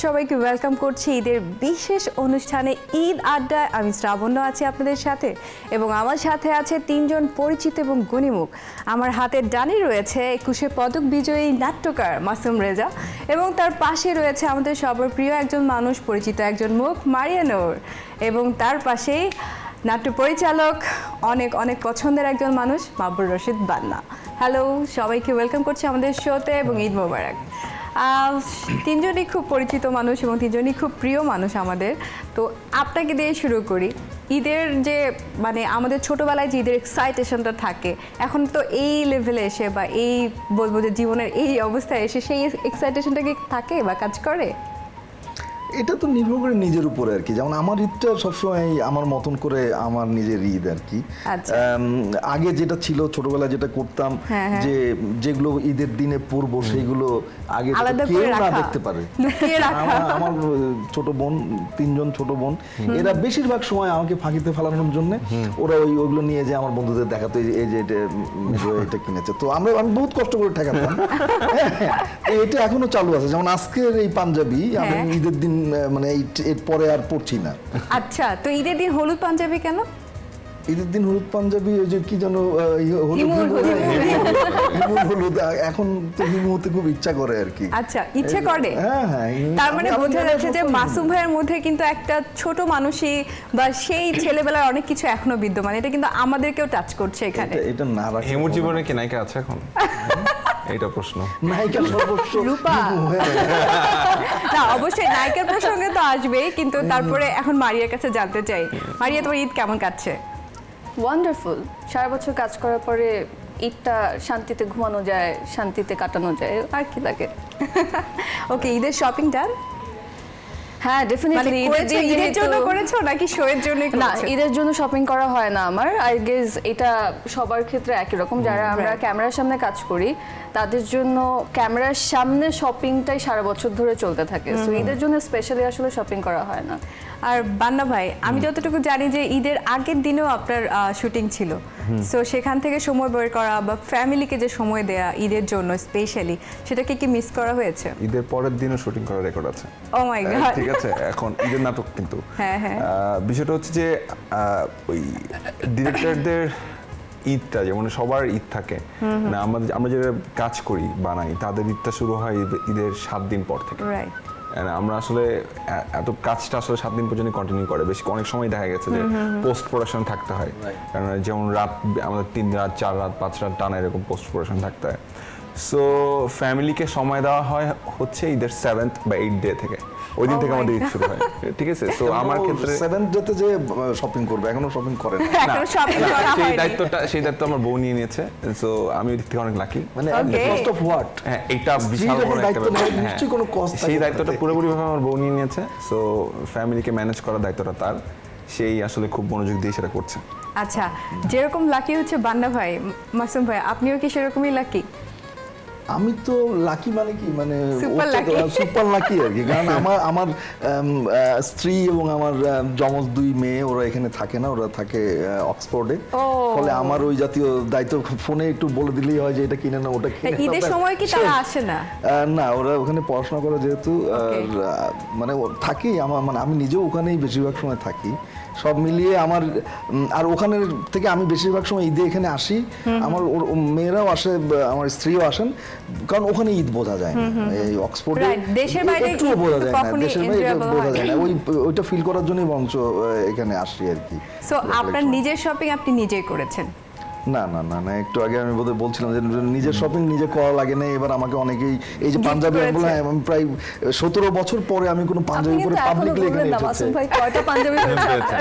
সবাইকে ওয়েলকাম করছি ঈদের বিশেষ অনুষ্ঠানে ঈদ আড্ডায়। আমি শ্রাবণ্য আছি আপনাদের সাথে এবং আমার সাথে আছে তিনজন পরিচিত এবং গুণীমুখ। আমার হাতের ডানে রয়েছে 21শে পদক বিজয়ী নাট্যকার মাসুম রেজা এবং তার পাশে রয়েছে আমাদের সবার প্রিয় একজন মানুষ, পরিচিত একজন মুখ মারিয়া নূর, এবং তার পাশেই নাট্য পরিচালক, অনেক অনেক পছন্দের একজন মানুষ মাহবুব রশিদ বান্না। হ্যালো, সবাইকে ওয়েলকাম করছি আমাদের শোতে এবং ঈদ মোবারক। তিনজনই খুব পরিচিত মানুষ এবং তিনজনই খুব প্রিয় মানুষ আমাদের। তো আপনাকে দিয়ে শুরু করি। ঈদের যে মানে আমাদের ছোটোবেলায় যে ঈদের এক্সাইটেশনটা থাকে, এখন তো এই লেভেলে এসে বা এই বলবো যে জীবনের এই অবস্থায় এসে সেই এক্সাইটেশনটা কি থাকে বা কাজ করে? এটা তো নির্ভর করে নিজের উপরে আর কি। যেমন আমার ঈদটা সবসময় আমার মতন করে আমার নিজের ঈদ আর কি। আগে যেটা ছিল ছোটবেলায় যেটা করতাম, যে যেগুলো ঈদের দিনে পরবো সেইগুলো আগে কেউ না দেখতে পারে। আমার ছোট বোন, তিনজন ছোট বোন, এরা বেশিরভাগ সময় আমাকে ফাঁকিতে ফেলানোর জন্য ওরা ওইগুলো নিয়ে যে আমার বন্ধুদের দেখাতো, এই যে এটা কিনেছে। তো আমি বহুত কষ্ট করে ঠেকাতাম। এটা এখনো চালু আছে। যেমন আজকের এই পাঞ্জাবি আমি ঈদের দিন মানে এর পরে আর পড়ছি না। আচ্ছা, তো ঈদের দিন হলুদ পাঞ্জাবি কেন? ঈদের দিন হলুদ পাঞ্জাবি ওই যে কি যেন হলুদ, এখন তো হিমু হতে খুব ইচ্ছা করে আর কি। আচ্ছা, ইচ্ছে করে। হ্যাঁ, তার মানে বোঝা যাচ্ছে যে মাসুম ভাইয়ের মধ্যে কিন্তু একটা ছোট মানুষই বা সেই ছেলেবেলার অনেক কিছু এখনো বিদ্যমান। এটা কিন্তু আমাদেরকেও টাচ করছে এখানে। এটা না রাখা। হিমুর জীবনে কি নায়িকা আছে এখন? এইটা প্রশ্ন। নায়িকা সর্বস্ব রূপা। না, অবশ্যই নায়িকার প্রসঙ্গে তো আসবেই, কিন্তু তারপরে এখন মারিয়ার কাছে জানতে চাই, মারিয়া তোমার ঈদ কেমন কাটছে? ওয়ান্ডারফুল। সারা বছর কাজ করার পরে ঈদটা শান্তিতে ঘুমানো যায়, শান্তিতে কাটানো যায়, আর কি লাগে। ওকে, ঈদের শপিং ডান? হ্যাঁ, ডেফিনেটলি। ঈদের জন্য করেছো নাকি শো এর জন্য? না, ঈদের জন্য শপিং করা হয় না আমার। আই গেস এটা সবার ক্ষেত্রে একই রকম। যারা আমরা ক্যামেরার সামনে কাজ করি তাদের জন্য ক্যামেরার সামনে শপিংটাই সারা বছর ধরে চলতে থাকে। সো ঈদের জন্য স্পেশালি আসলে শপিং করা হয় না। আর বান্না ভাই, আমি যতটুকু জানি যে ঈদের আগের দিনেও আপনার শুটিং ছিল, সো সেখান থেকে সময় বের করা বা ফ্যামিলিকে যে সময় দেয়া ঈদের জন্য স্পেশালি, সেটাকে কি মিস করা হয়েছে? ঈদের পরের দিনও শুটিং করার রেকর্ড আছে। ও মাই গড। ঠিক আছে, এখন ঈদের নাটক কিন্তু বিষয়টা হচ্ছে যে ওই ডিরেক্টরদের ঈদটা যেমন সবার ঈদ থাকে না, আমরা যেটা কাজ করি বানাই, তাদের ঈদটা শুরু হয় ঈদের 7 দিন পর থেকে। আমরা আসলে এত কাজটা আসলে 7 দিন পর্যন্ত কন্টিনিউ করে। বেশি অনেক সময় দেখা গেছে যে পোস্ট প্রোডাকশন থাকতে হয়, কারণ যেমন রাত আমাদের 3 রাত 4 রাত 5 রাত টানা এরকম পোস্ট প্রোডাকশন থাকতে হয়। সো ফ্যামিলিকে সময় দেওয়া হয় হচ্ছে ঈদের 7th বা 8th ডে থেকে। ওই দিন থেকে আমাদের ঈদ শুরু হয়, ঠিক আছে। সো আমার ক্ষেত্রে 7th ডেতে যে শপিং করবে, এখনো শপিং করে না। সেই দায়িত্ব আমার বউ নিয়ে নিয়েছে। সো আমি ওই দিক থেকে অনেক লাকি। মানে কস্ট অফ হোয়াট? হ্যাঁ, এটা বিশাল বড় একটা ব্যাপার। নিশ্চয়ই কোনো কস্ট। সেই দায়িত্বটা পুরোপুরিভাবে আমার বউ নিয়ে নিয়েছে। সো ফ্যামিলিকে ম্যানেজ করার দায়িত্বটা তার। সেই আসলে খুব মনোযোগ দিয়ে সেটা করছে। আচ্ছা, যেরকম লাকি হচ্ছে বান্না ভাই, মাসুম ভাই আপনিও কি সেরকমই লাকি? আমি তো লাকি মানে কি, মানে সুপার লাকি আর কি। কারণ আমার স্ত্রী এবং আমার যমজ 2 মেয়ে ওরা এখানে থাকে না, ওরা থাকে অক্সফোর্ডে। ফলে আমার ওই জাতীয় দায়িত্ব ফোনে একটু বলে দিলেই হয় যে এটা কিনে না, ওটা কিনে না। ঈদের সময় কি তারা আসে না? না, ওরা ওখানে পড়াশোনা করে যেহেতু, মানে থাকি আমার, মানে আমি নিজেও ওখানেই বেশিরভাগ সময় থাকি। সব মিলিয়ে আমার, আর ওখানে থেকে আমি বেশিরভাগ সময় ঈদে এখানে আসি। আমার মেয়েরাও আসে, আমার স্ত্রীও আসেন, কারণ ওখানে ঈদ বোঝা যায় না। এই অক্সফোর্ডে একটুও বোঝা যায় না, দেশের বাইরে বোঝা যায় না। ওইটা ফিল করার জন্যই বঞ্চ এখানে আসি আর কি। সো আপনার নিজের শপিং আপনি নিজেই করেছেন? না না না না, একটু আগে আমি বোধহয় বলছিলাম যে নিজের শপিং নিজে করা লাগে না। এবার আমাকে অনেকেই এই যে পাঞ্জাবি, আমি প্রায় 17 বছর পরে আমি কোনো পাঞ্জাবি পরে পাবলিকলি এখানে এসেছি। মাসুম ভাই কয়টা পাঞ্জাবি পরেছেন?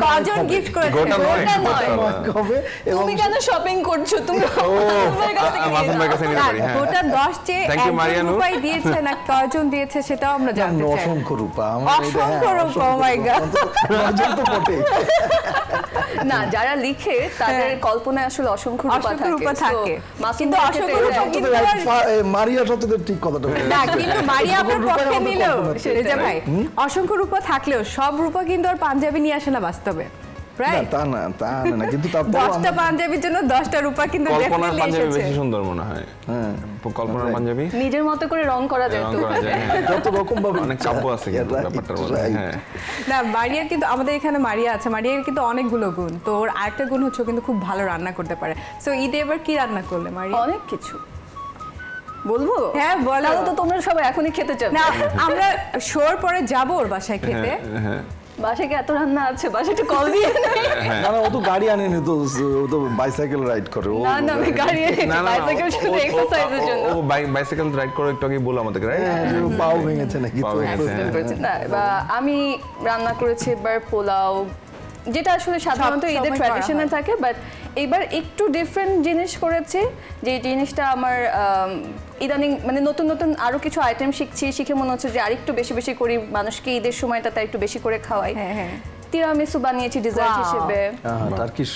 কজন গিফট করেছেন? গোটা নয় হবে। তুমি কেন শপিং করছো? তুমি মাসুম ভাইয়ের কাছে নিতে পারি। হ্যাঁ, গোটা 10 চেয়ে 1 রুপাই দিয়েছে না কয়জন দিয়েছে সেটাও আমরা জানতে চাই। অসংখ্য রূপা, অসংখ্য রূপা। ও মাই গড। না, যারা লিখে তাদের কল্পনায় আসলে অসংখ্য রূপা থাকে, কিন্তু অসংখ্য রূপা কিন্তু মারিয়া সত্যি ঠিক কথাটা না, কিন্তু মারিয়া আপনার পক্ষে নিলেও রেজা ভাই, অসংখ্য রূপা থাকলেও সব রূপা কিন্তু আর পাঞ্জাবি নিয়ে আসে না বাস্তবে। রাইট তা না কিন্তু তারপর 10টা পাঞ্জাবির জন্য 10টা রূপা কিন্তু কল্পনার definitely পাঞ্জাবি এসেছে। বেশি সুন্দর মনে হয়। হ্যাঁ কল্পনার পাঞ্জাবি নিজের মতো করে রং করা যায় রং তো করা যায়, হ্যাঁ। যত রকম ভাবে অনেক কাব্য আছে কিন্তু Right, ব্যাপারটার মধ্যে, right. হ্যাঁ। না মারিয়ার কিন্তু আমাদের এখানে মারিয়া আছে, মারিয়ার কিন্তু অনেকগুলো গুণ, তো ওর আরেকটা গুণ হচ্ছে ও কিন্তু খুব ভালো রান্না করতে পারে। সো ঈদে এবার কি রান্না করলে মারিয়া? অনেক কিছু বলবো। হ্যাঁ বলো। তাহলে তো তোমরা সবাই এখনই খেতে চাও না আমরা শোর পরে যাব ওর বাসায় খেতে। হ্যাঁ বাসায় কি এত রান্না আছে? বাসায় একটু কল দিয়ে না ও তো গাড়ি আনেনি, তো ও তো বাইসাইকেল রাইড করে। না আমি গাড়ি বাইসাইকেল শুধু এক্সারসাইজের জন্য। ও বাইসাইকেল রাইড করে একটু আগে বললাম আমাদেরকে, রাইট? পাও ভেঙেছে নাকি? পাও তো ভেঙেছে, accident করেছে। না বা আমি রান্না করেছি এবার পোলাও, যেটা আসলে সাধারণত সব ঈদের সময় ট্র্যাডিশনে করা হয়। থাকে, বাট এবার একটু ডিফারেন্ট জিনিস করেছি, যে জিনিসটা আমার ইদানিং মানে নতুন নতুন আরো কিছু আইটেম শিখে মনে হচ্ছে যে আরেকটু বেশি বেশি করি, মানুষকে ঈদের সময়টা তাই একটু বেশি করে খাওয়াই। হ্যাঁ হ্যাঁ তিরামিসু বানিয়েছি ডেজার্ট Wow. হিসেবে। টার্কিশ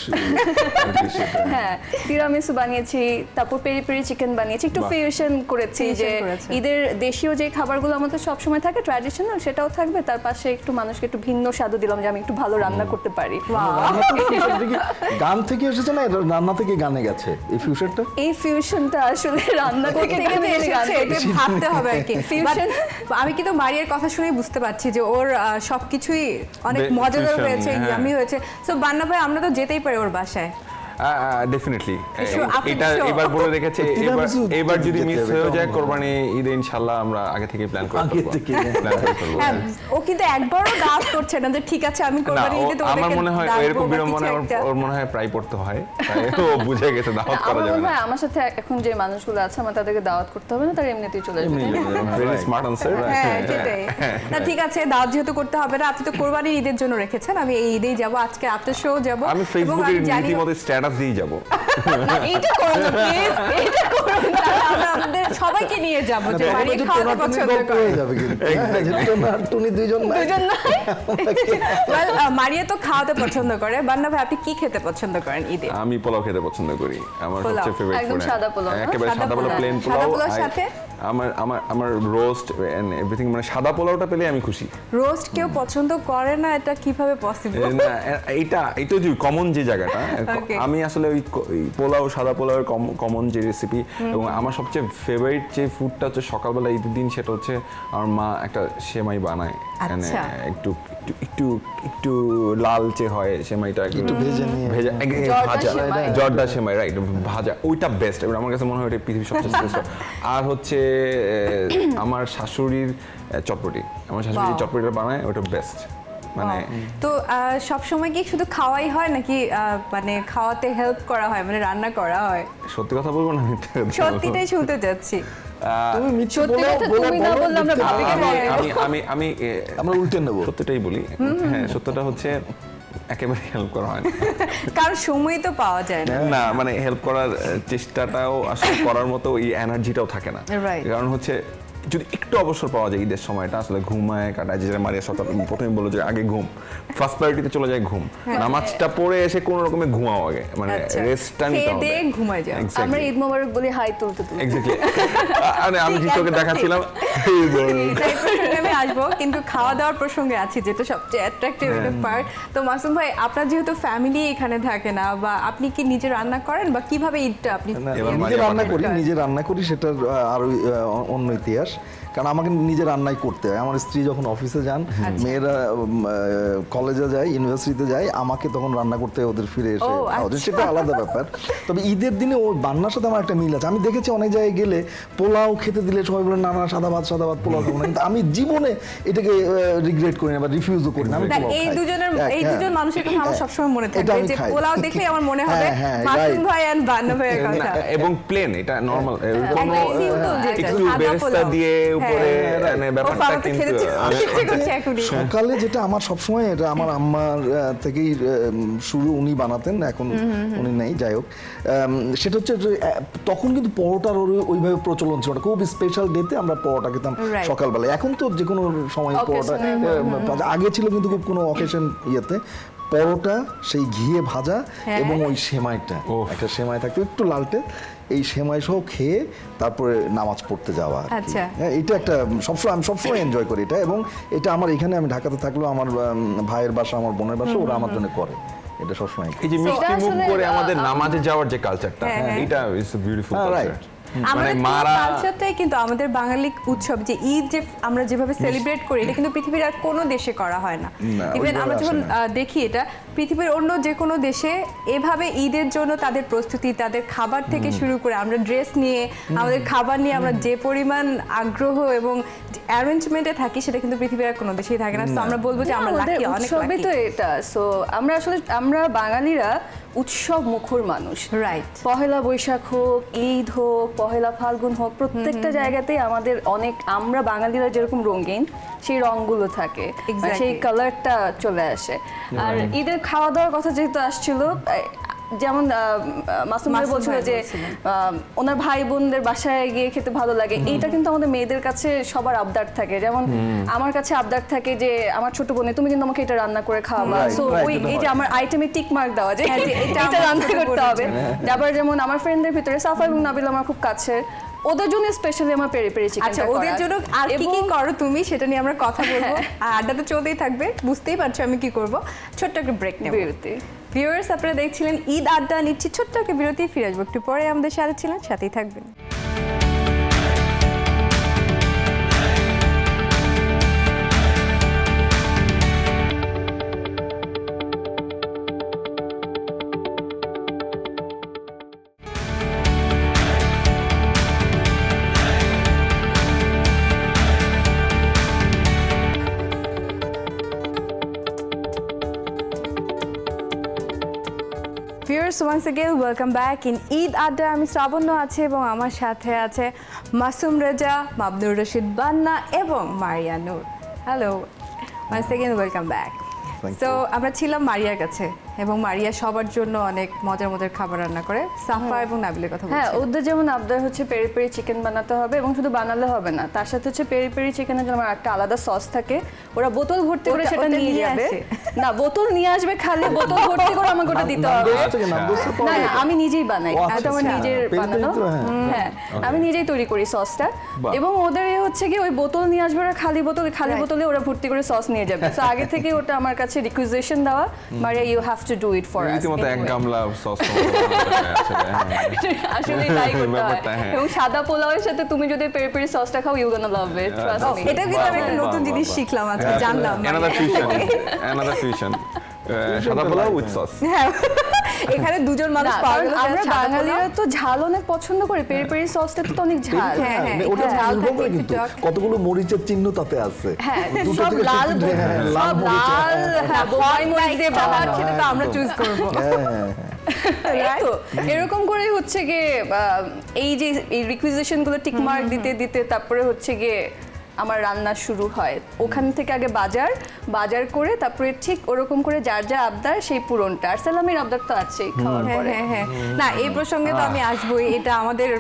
হ্যাঁ তিরামিসু বানিয়েছি, তারপর পেরি পেরি চিকেন বানিয়েছি, একটু বাহ। ফিউশন করেছি, Fusion যে করেছে। ঈদের দেশীয় যে খাবারগুলো আমাদের সবসময় থাকে ট্র্যাডিশনাল সেটাও থাকবে, তার পাশে একটু মানুষকে একটু ভিন্ন স্বাদও দিলাম যে আমি একটু ভালো রান্না করতে পারি। গান থেকে এসেছে না রান্না থেকে গানে গেছে এই ফিউশনটা? এই ফিউশনটা আসলে রান্না থেকে থেকে গানে এসেছে, গান এটা ভাবতে হবে আর কি। Fusion। But আমি কিন্তু মারিয়ার কথা শুনে বুঝতে পারছি যে ওর সবকিছুই অনেক মজাদার Fusion, হয়েছে, হ্যাঁ। ইয়ামি হয়েছে। সো বান্না ভাই আমরা তো যেতেই পারি ওর বাসায়। ডেফিনেটলি Sure, after এটা the show. এবার বলে রেখেছে, তিরামিসু এবার যদি যেতে মিস হবে, হয়ে যায় কেমন কোরবানি ঈদে ইনশাআল্লাহ আমরা আগে থেকে প্ল্যান করে আগে থেকে। হ্যাঁ ও কিন্তু একবারও দাওয়াত করছে না যে ঠিক আছে আমি না কোরবানি ঈদে আমার তোমাদেরকে মনে হয় ডাকবো এরকম বা বিড়ম্বনা কিছু একটা। ওর মনে হয় প্রায় পড়তে হয়, তাই ও বুঝে গেছে দাওয়াত করা আমার যাবে মনে না। হয় আমার সাথে এখন যে মানুষগুলো আছে আমার তাদেরকে দাওয়াত করতে হবে না, তারা এমনিতেই চলে যাবে। Very smart answer. হ্যাঁ সেটাই। না ঠিক আছে দাওয়াত যেহেতু করতে হবে না, আপনি তো কোরবানির ঈদের জন্য রেখেছেন, আমি এই ঈদেই যাব, আজকে আফটার শো যাব। আমি ফেসবুকে রীতিমতো স্ট্যাটাস দিয়ে যাব। না এইটা করো না প্লিজ, এইটা করো না। আমরা আমাদের সবাইকে নিয়ে যাব যে মারিয়া খাওয়াতে পছন্দ করে। টুনি দুইজন নাই। দুজন না Well, মারিয়া তো খাওয়াতে পছন্দ করে, বান্না ভাই আপনি কি খেতে পছন্দ করেন ঈদে? আমি পোলাও খেতে পছন্দ করি, আমার পোলাও। সবচেয়ে ফেভারিট একদম ফুড। সাদা পোলাও না? একেবারে সাদা সাদা পোলাও, পোলাও। প্লেন সাদা পোলাও। পোলাওর সাথে? আমার রোস্ট এন্ড এভরিথিং, মানে সাদা পোলাওটা পেলে আমি খুশি। রোস্ট কেউ পছন্দ করে না, এটা কিভাবে পসিবল? না, এইটা যে কমন যে জায়গাটা, Okay. আমি আসলে ওই পোলাও, সাদা পোলাওয়ের কমন যে রেসিপি, এবং আমার সবচেয়ে ফেভারিট যে ফুডটা হচ্ছে সকালবেলা ঈদের দিন, সেটা হচ্ছে আমার মা একটা সেমাই বানায়, মানে আচ্ছা। একটু একটু একটু লালচে হয় সেমাইটা, একটু ভেজে নিয়ে। ভাজা সেমাই। জর্দা সেমাই, রাইট, ভাজা, ওইটা বেস্ট। এবার আমার কাছে মনে হয় ওটা পৃথিবীর সবচেয়ে শ্রেষ্ঠ। আর হচ্ছে আমার শাশুড়ির চটপটি, আমার শাশুড়ি Wow. চটপটিটা বানায়, ওটা বেস্ট। মানে তো সব সময় কি শুধু খাওয়াই হয় নাকি মানে খাওয়াতে হেল্প করা হয়, মানে রান্না করা হয়? সত্যি কথা বলবো না, মিথ্যে কথা বলবো? সত্যিটাই শুনতে যাচ্ছি। তুমি মিথ্যে সত্যি বলো, কথা বলো, তুমি না বলো, বললে আমরা মিথ্যে ভাবি বলো। আমি আমরা উল্টে নেবো। সত্যিটাই বলি। হ্যাঁ, সত্যটা হচ্ছে একেবারে হেল্প করা হয় না। কারণ সময় তো পাওয়া যায় না। না মানে হেল্প করার চেষ্টাটাও আসলে করার মতো ওই এনার্জিটাও থাকে না। Right. কারণ হচ্ছে যদি একটু অবসর পাওয়া যায় ঈদের সময়টা, আসলে ঘুমায় কাটায়, যেটা মারিয়া সকাল প্রথমে বললো যে আগে ঘুম, ফার্স্ট প্রায়োরিটিতে চলে যায় ঘুম। নামাজটা পড়ে এসে কোনো রকমে ঘুমাও আগে, মানে আচ্ছা। রেস্টটা নিতে খেয়ে হবে। দিয়ে ঘুমায় যাও। আমরা ঈদ মোবারক বলি হাই তুলতে তুলতে। এক্স্যাক্টলি। আমি টিকটকে দেখাচ্ছিলাম এটাই প্রসঙ্গে আমি আসবো, কিন্তু খাওয়া দাওয়ার প্রসঙ্গে আছি, যেটা সবচেয়ে অ্যাট্রাকটিভ একটা পার্ট। তো মাসুম ভাই আপনার যেহেতু ফ্যামিলি এখানে থাকে না, বা আপনি কি নিজে রান্না করেন, বা কিভাবে ঈদটা আপনি না, এবার নিজে মারিয়া রান্না করি, পাঠাবে। নিজে রান্না করি, সেটার আরো অন্য ইতিহাস। কারণ আমাকে নিজে রান্নাই করতে হয়। আমার স্ত্রী যখন অফিসে যান, মেয়েরা কলেজে যায়, ইউনিভার্সিটিতে যায়, আমাকে তখন রান্না করতে হয় ওদের ফিরে এসে। ও, ওদের আচ্ছা। সেটা আলাদা ব্যাপার। তবে ঈদের দিনে ও রান্নার সাথে আমার একটা মিল আছে। আমি দেখেছি অনেক জায়গায় গেলে পোলাও খেতে দিলে সবাই বলে না না সাদা ভাত পোলাও খাবো না, কিন্তু আমি জীবনে এটাকে রিগ্রেট করি না বা রিফিউজও করি না। আমি না, পোলাও এই খাই। এই হ্যাঁ। দুজন মানুষের কথা আমার সবসময় মনে এটা থাকবে, আমি যে খাই। পোলাও দেখলে আমার মনে হবে হ্যাঁ, মাসুম right. ভাই এন্ড বান্না ভাইয়ের না, কথা। এবং প্লেন, এটা নরমাল, কোনো একদম simple যেটা, একটু সাদা বেরেস্তা পোলাও। দিয়ে উপরে, হ্যাঁ। মানে ও, ব্যাপারটা আমার তো কিন্তু খেতে ইচ্ছে করছে এখনই। সকালে যেটা আমার সবসময়, এটা আমার আম্মার থেকেই শুরু, উনি বানাতেন, এখন উনি নেই, যাই হোক। সেটা হচ্ছে যে তখন কিন্তু পরোটার ওইভাবে প্রচলন ছিল না। খুব স্পেশাল ডেতে আমরা পরোটা খেতাম Right. সকালবেলায়। এখন তো যে কোনো সময় পরোটা আগে ছিল, কিন্তু খুব কোনো অকেশন ইয়েতে পরোটা, সেই ঘিয়ে ভাজা এবং ওই সেমাইটা, একটা সেমাই থাকতো একটু লালটে, এই সেমাই সহ খেয়ে তারপরে নামাজ পড়তে যাওয়া আর কি। আচ্ছা। হ্যাঁ, এটা একটা আমি সবসময় এনজয় করি এটা। এবং এটা আমার এখানে, আমি ঢাকাতে থাকলেও আমার ভাইয়ের বাসা, আমার বোনের বাসা, ওরা আমার জন্য করে এটা সবসময় এই যে মিষ্টি মুখ করে আমাদের নামাজে যাওয়ার যে কালচারটা, এটা ইজ আ বিউটিফুল কালচার। আমাদের কালচারটাই কিন্তু আমাদের বাঙালি উৎসব যে ঈদ যে আমরা যেভাবে সেলিব্রেট করি এটা কিন্তু পৃথিবীর আর কোনো দেশে করা হয় না। ইভেন আমরা যখন দেখি এটা পৃথিবীর অন্য যে কোনো দেশে এভাবে ঈদের জন্য তাদের প্রস্তুতি, তাদের খাবার থেকে শুরু করে আমরা ড্রেস নিয়ে আমাদের খাবার নিয়ে আমরা যে পরিমাণ আগ্রহ এবং অ্যারেঞ্জমেন্টে থাকি সেটা কিন্তু পৃথিবীর আর কোনো দেশেই থাকে না। তো আমরা বলবো যে আমরা লাকি, অনেক লাকি। তো এটা সো আমরা বাঙালিরা উৎসব মুখর মানুষ, রাইট? পহেলা বৈশাখ হোক, ঈদ হোক, পহেলা ফাল্গুন হোক, প্রত্যেকটা জায়গাতেই আমাদের আমরা বাঙালিরা যেরকম রঙিন সেই রংগুলো থাকে, সেই কালারটা চলে আসে। আর ঈদের খাওয়া দাওয়ার কথা যেহেতু আসছিল, যেমন মাসুম ভাই বলছিল যে ওনার ভাই বোনদের বাসায় গিয়ে খেতে ভালো লাগে, এইটা কিন্তু আমাদের মেয়েদের কাছে সবার আবদার থাকে। যেমন আমার কাছে আবদার থাকে যে আমার ছোট বোনে তুমি কিন্তু আমাকে এটা রান্না করে খাওয়াবা, সো ওই এই যে আমার আইটেমে টিক মার্ক দেওয়া যে এটা রান্না করতে হবে। আবার যেমন আমার ফ্রেন্ডদের ভিতরে সাফা এবং নাবিল আমার খুব কাছে, ওদের জন্য স্পেশালি আমার পেরি পেরি চিকেন। আচ্ছা, ওদের জন্য আর কি কি করো তুমি সেটা নিয়ে আমরা কথা বলবো, আর আড্ডা তো চলতেই থাকবে, বুঝতেই পারছো আমি কি করব। ছোট্ট একটা ব্রেক নেব। ভিউয়ার্স, আপনারা দেখছিলেন ঈদ আড্ডা, নিচ্ছি ছোট্ট একটা বিরতি, ফিরে আসবো একটু পরে। আমাদের সাথে ছিলেন, সাথেই থাকবেন। Viewers, once again welcome back in Eid আড্ডা। আমি শ্রাবণ্য আছি এবং আমার সাথে আছে মাসুম রেজা, মাবনুর রশিদ বান্না এবং Maria Noor. Hello, once again welcome back. So আমরা ছিলাম মারিয়ার কাছে এবং মারিয়া সবার জন্য অনেক মজার মজার খাবার রান্না করে। সাফা এবং নাবিলের কথা বলছি। হ্যাঁ, ওদের যেমন আবদার হচ্ছে পেরি পেরি চিকেন বানাতে হবে, এবং শুধু বানালে হবে না, তার সাথে হচ্ছে পেরি পেরি চিকেনের জন্য একটা আলাদা সস থাকে, ওরা বোতল ভর্তি করে সেটা নিয়ে যাবে। না, বোতল নিয়ে আসবে, খালি বোতল ভর্তি করে আমাকে ওটা দিতে হবে। না, আমি নিজেই বানাই, এটা আমার নিজের বানানো। হ্যাঁ, আমি নিজেই তৈরি করি সসটা, এবং ওদের হচ্ছে কি ওই বোতল নিয়ে আসবে, ওরা খালি বোতলে ওরা ভর্তি করে সস নিয়ে যাবে। তো আগে থেকে ওটা আমার কাছে রিকুইজিশন দেওয়া, Maria you have to do it for us. রীতিমতো এক গামলা সস আসলে তাই করতে হয়। এবং সাদা পোলাওয়ের সাথে তুমি যদি পেরি পেরি সসটা খাও, you gonna love it, trust me. এটা কিন্তু আমি একটা নতুন জিনিস শিখলাম আজকে, জানলাম। another fusion সাদা পোলাও উইথ সস। এখানে দুজন মানুষ পাওয়া গেল। আমরা বাঙালিরা তো ঝাল অনেক পছন্দ করি, পেরি পেরি সসটা তো অনেক ঝাল। ওটা ঝাল থাকে, কিন্তু কতগুলো মরিচের চিহ্ন তাতে আছে। হ্যাঁ, সব লাল বোম্বাই মরিচ দিয়ে বানার, সেটা তো আমরা চুজ করব। এরকম করে হচ্ছে গিয়ে এই যে এই রিকুইজিশন গুলো টিক মার্ক দিতে দিতে তারপরে হচ্ছে গিয়ে আমার রান্না শুরু হয়। ওখান থেকে আগে বাজার করে তারপরে ঠিক ওরকম করে যার যা আবদার সেই পূরণটা। আর সালামির আবদার তো আছেই খাওয়ার পরে। না, এই প্রসঙ্গে তো আমি আসবোই। এটা আমাদের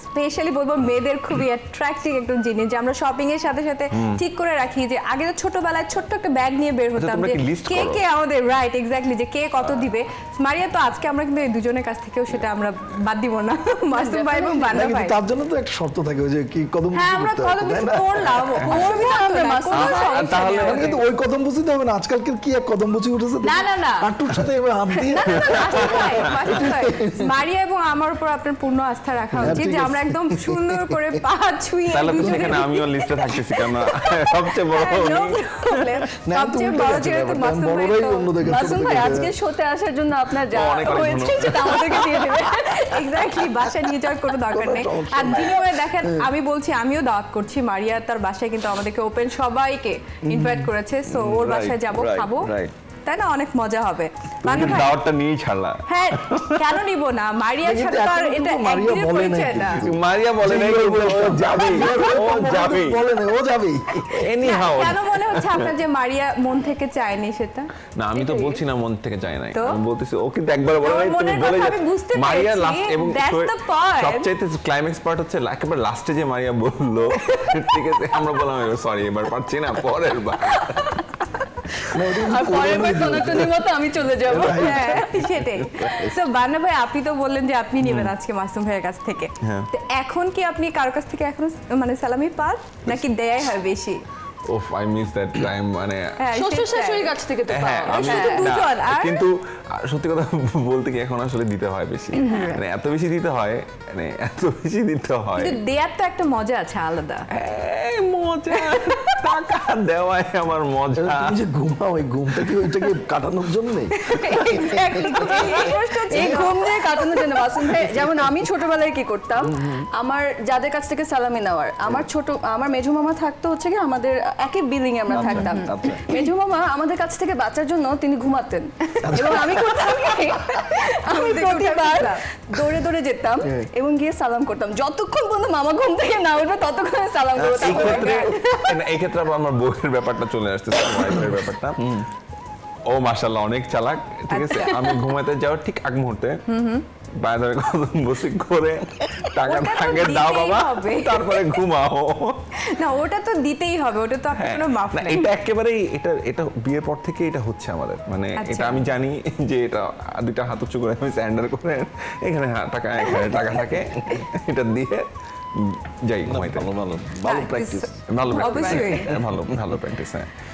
স্পেশালি বলবো মেয়েদের খুবই অ্যাট্রাক্টিভ একটা জিনিস, যে আমরা শপিং এর সাথে সাথে ঠিক করে রাখি যে আগে তো ছোটবেলায় ছোট্ট একটা ব্যাগ নিয়ে বের হতাম যে কে কে আমাদের, রাইট, এক্স্যাক্টলি, যে কে কত দিবে। মারিয়া, তো আজকে আমরা কিন্তু এই দুজনের কাছ থেকেও সেটা আমরা বাদ দিব না, মাসুম ভাই এবং বান্না ভাই। তার জন্য তো একটা শর্ত থাকে যে কি কদম হ্যাঁ, আমরা কদম করলাম, করবি না আমরা মাসুম। তাহলে কিন্তু ওই কদম বুঝতে হবে না, আজকালকার কি এক কদম বুঝি উঠেছে। না আটুর সাথে এবার হাত দিয়ে। মারিয়া এবং আমার উপর আপনার পূর্ণ আস্থা রাখা উচিত যে আমরা একদম সুন্দর করে পা ছুঁয়ে। তাহলে তো সেখানে আমিও লিস্টে থাকতেছি, কারণ সবচেয়ে বড় যেহেতু মাসুম ভাই আজকে শোতে আসার জন্য আপনার যা হয়েছে সেটা আমাদেরকে দিয়ে দেবে। এক্স্যাক্টলি, বাসায় নিয়ে যাওয়ার কোনো দরকার নেই। আর বিনিময়ে দেখেন, আমি বলছি আমিও দাওয়াত করছি, মারিয়া তার বাসায় কিন্তু আমাদেরকে ওপেন সবাইকে ইনভাইট করেছে। সো ওর বাসায় যাব, খাবো, তাই না? অনেক মজা হবে। দাওয়াতটা নিয়েই ছাড়লা। হ্যাঁ, কেন নিব না? মারিয়ার সাথে তো আর এটা একদিনের পরিচয় না। মারিয়া বলে নাই ও যাবে, ও যাবে এনি হাউ। কেন মনে হচ্ছে আপনার যে মারিয়া মন থেকে চায়নি সেটা? না, আমি তো বলছি না মন থেকে চাই নাই, আমি বলতেছি ও কিন্তু একবার বলে নাই, তুমি বলে যাচ্ছ। মারিয়া লাস্ট এবং সবচেয়ে ক্লাইম্যাক্স পার্ট হচ্ছে একেবারে লাস্টে যে মারিয়া বললো, ঠিক আছে, আমরা বললাম সরি এবার পারছি না, পরের বার। আমি চলে যাবো। সেটাই। সো বান্না ভাই, আপনি তো বললেন যে আপনি নেবেন আজকে মাসুম ভাইয়ের কাছ থেকে, তো এখন কি আপনি কারোর কাছ থেকে এখন মানে সালামি পান নাকি দেয়াই হয় বেশি? ওফ আই মিস দ্যাট টাইম, মানে শ্বশুর শাশুড়ির কাছ থেকে তো হ্যাঁ পাওয়া। আমি কিন্তু সত্যি কথা বলতে কি এখন আসলে দিতে হয় বেশি, মানে এত বেশি দিতে হয়, মানে এত বেশি দিতে হয়, কিন্তু দেয়ার তো একটা মজা আছে আলাদা। মজা টাকা দেওয়ায় আমার মজা। তুমি যে ঘুমাও এই ঘুমটা কি ওইটাকে কাটানোর জন্যই? এই ঘুম দিয়ে কাটানোর জন্য মাসুম ভাই, যেমন আমি ছোটবেলায় কি করতাম, আমার যাদের কাছ থেকে সালামি নেওয়ার, আমার মেজো মামা থাকতো হচ্ছে কি আমাদের একই বিল্ডিং এ আমরা থাকতাম। মেজো মামা আমাদের কাছ থেকে বাঁচার জন্য তিনি ঘুমাতেন, এবং আমি করতাম কি, আমি প্রতিবার দৌড়ে দৌড়ে যেতাম এবং গিয়ে সালাম করতাম, যতক্ষণ পর্যন্ত মামা ঘুম থেকে না উঠবে ততক্ষণ সালাম করতাম। এই ক্ষেত্রে আবার আমার বউয়ের ব্যাপারটা চলে আসতেছে, ওয়াইফের ব্যাপারটা। ও মাশাআল্লাহ অনেক চালাক, ঠিক আছে। আমি ঘুমাতে যাওয়ার ঠিক আগ মুহূর্তে বাইরে কদম বসে করে টাকা থাকে দাও বাবা, তারপরে ঘুমাও। না ওটা তো দিতেই হবে, ওটা তো আপনার কোনো মাফ নেই। এটা একেবারেই এটা বিয়ের পর থেকে এটা হচ্ছে আমাদের, মানে এটা আমি জানি যে এটা দুইটা হাত উঁচু করে আমি স্যান্ডার করে এখানে টাকা, এখানে টাকা থাকে, এটা দিয়ে যাই ঘুমাইতে। ভালো প্র্যাকটিস, ভালো প্র্যাকটিস।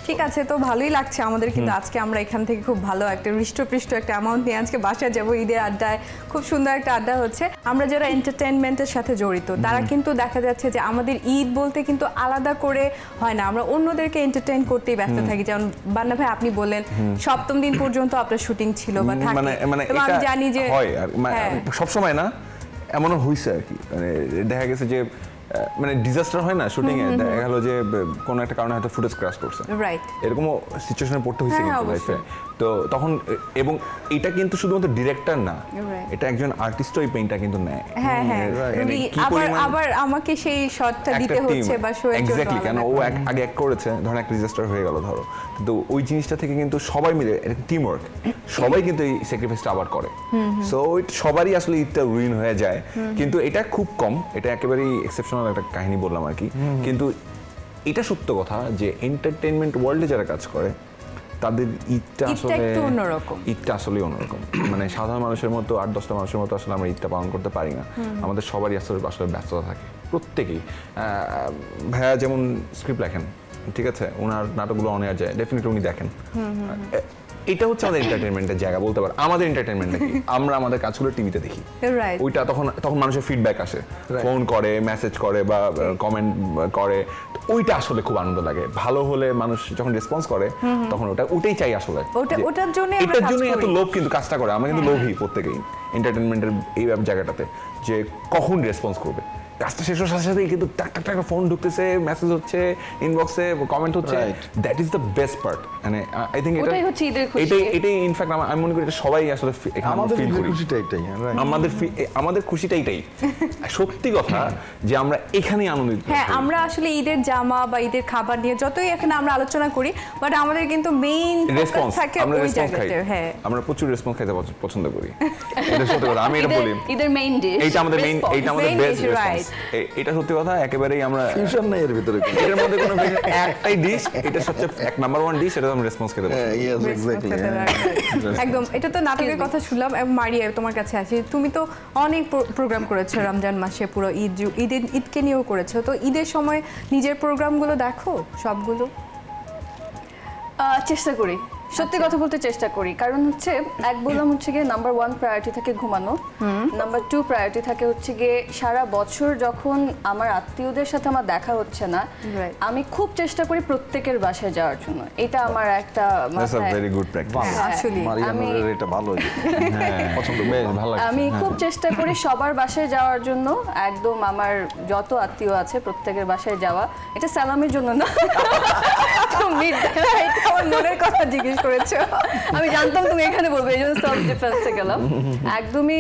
ঠিক আছে, তো ভালোই লাগছে আমাদের, কিন্তু আজকে আমরা এখান থেকে খুব ভালো একটা হৃষ্টপৃষ্ট একটা অ্যামাউন্ট নিয়ে আজকে বাসায় যাবো। ঈদের আড্ডায় খুব সুন্দর একটা আড্ডা হচ্ছে। আমরা যারা এন্টারটেইনমেন্টের সাথে জড়িত তারা কিন্তু দেখা যাচ্ছে যে আমাদের ঈদ বলতে কিন্তু আলাদা করে হয় না, আমরা অন্যদেরকে এন্টারটেইন করতেই ব্যস্ত থাকি। যেমন বান্না ভাই আপনি বললেন সপ্তম দিন পর্যন্ত আপনার শুটিং ছিল বা থাকে, এবং আমি জানি যে সব সময় না, এমনও হয়েছে আর কি, মানে দেখা গেছে যে মানে ডিজাস্টার হয় না শুটিং এ, দেখা গেল যে কোনো একটা কারণে হয়তো ফুটেজ ক্র্যাশ করছে, রাইট, এরকমও সিচুয়েশনে পড়তে হয়েছে কিন্তু লাইফে। তো তখন, এবং এটা কিন্তু শুধুমাত্র ডিরেক্টর না, এটা একজন আর্টিস্টও এই পেইনটা কিন্তু নেয়। হ্যাঁ হ্যাঁ, আবার আমাকে সেই শটটা দিতে হচ্ছে বা শো এর জন্য, এক্স্যাক্টলি, কেন ও আগে এক করেছে, ধরেন একটা ডিজাস্টার হয়ে গেল ধরো, কিন্তু ওই জিনিসটা থেকে কিন্তু সবাই মিলে টিম ওয়ার্ক, সবাই কিন্তু এই স্যাক্রিফাইসটা আবার করে। সো সবারই আসলে ঈদটা রুইন হয়ে যায়, কিন্তু এটা খুব কম, এটা একেবারেই এক্সেপশনাল একটা কাহিনী বললাম আর কি। কিন্তু এটা সত্য কথা যে এন্টারটেইনমেন্ট ওয়ার্ল্ডে যারা কাজ করে তাদের ঈদটা আসলে অন্যরকম। মানে সাধারণ মানুষের মতো 8-10টা মানুষের মতো আসলে আমরা ঈদটা পালন করতে পারি না। আমাদের সবারই আসলে ব্যস্ততা থাকে, প্রত্যেকেই। ভাইয়া যেমন স্ক্রিপ্ট লেখেন, ঠিক আছে, ওনার নাটকগুলো অন এয়ার যায়, ডেফিনেটলি উনি দেখেন। এটা হচ্ছে আমাদের এন্টারটেইনমেন্টের জায়গা বলতে পারো। আমাদের এন্টারটেইনমেন্টটা কি, আমরা আমাদের কাজগুলো টিভিতে দেখি, ওইটা তখন মানুষের ফিডব্যাক আসে, ফোন করে, মেসেজ করে বা কমেন্ট করে, ওইটা আসলে খুব আনন্দ লাগে। ভালো হলে মানুষ যখন রেসপন্স করে তখন ওটাই চাই আসলে, ওটার জন্য এত লোভ কিন্তু কাজটা করে। আমরা কিন্তু লোভী প্রত্যেকেই এন্টারটেইনমেন্টের এই জায়গাটাতে, যে কখন রেসপন্স করবে। কাজটা শেষ হওয়ার সাথে সাথেই কিন্তু টাক টাক টাক ফোন ঢুকতেছে, মেসেজ হচ্ছে, ইনবক্সে কমেন্ট হচ্ছে, that is the best part. মানে আই থিংক এটাই ইনফ্যাক্ট আমি মনে করি এটা সবাই আসলে ফিল করি, আমাদের খুশিটা এটাই। সত্যি কথা যে আমরা এখানেই আনন্দিত। হ্যাঁ, আমরা আসলে ঈদের জামা বা ঈদের খাবার নিয়ে যতই এখানে আমরা আলোচনা করি, বাট আমাদের কিন্তু মেইন রেসপন্স থাকে ওই জায়গাতে। হ্যাঁ, আমরা প্রচুর রেসপন্স খাইতে পছন্দ করি, এটা সত্যি কথা। আমি এটা বলি, ঈদের মেইন ডিশ, এইটা আমাদের বেস্ট রেসপন্স। এটা সত্যি কথা, একেবারেই আমরা ফিউশন নাই এর ভিতরে, এর মধ্যে কোনো একটাই ডিশ, এটা সবচেয়ে এক নাম্বার ওয়ান ডিশ, এটা আমরা রেসপন্স খেতে পারি। ইয়েস এক্স্যাক্টলি, একদম। এটা তো নাটকের কথা শুনলাম। মারিয়া, তোমার কাছে আসি, তুমি তো অনেক প্রোগ্রাম করেছো রমজান মাসে, পুরো ঈদকে নিয়েও করেছো, তো ঈদের সময় নিজের প্রোগ্রামগুলো দেখো সবগুলো? চেষ্টা করি, সত্যি কথা বলতে চেষ্টা করি, কারণ হচ্ছে বললাম হচ্ছে গিয়ে নাম্বার 1 প্রায়োরিটি থাকে ঘুমানো, নাম্বার 2 প্রায়োরিটি থাকে হচ্ছে গিয়ে সারা বছর যখন আমার আত্মীয়দের সাথে আমার দেখা হচ্ছে না, আমি খুব চেষ্টা করি প্রত্যেকের বাসায় যাওয়ার জন্য। এটা আমার একটা ভেরি গুড প্র্যাকটিস, আসলে এটা ভালো, পছন্দ, বেশ ভালো লাগে। আমি খুব চেষ্টা করি সবার বাসায় যাওয়ার জন্য, একদম আমার যত আত্মীয় আছে প্রত্যেকের বাসায় যাওয়া। এটা সালামের জন্য না, তুমি আমার মনের কথা জিজ্ঞেস করেছো, আমি জানতাম তুমি এখানে বলবে, এই জন্য সেলফ ডিফেন্সে গেলাম। একদমই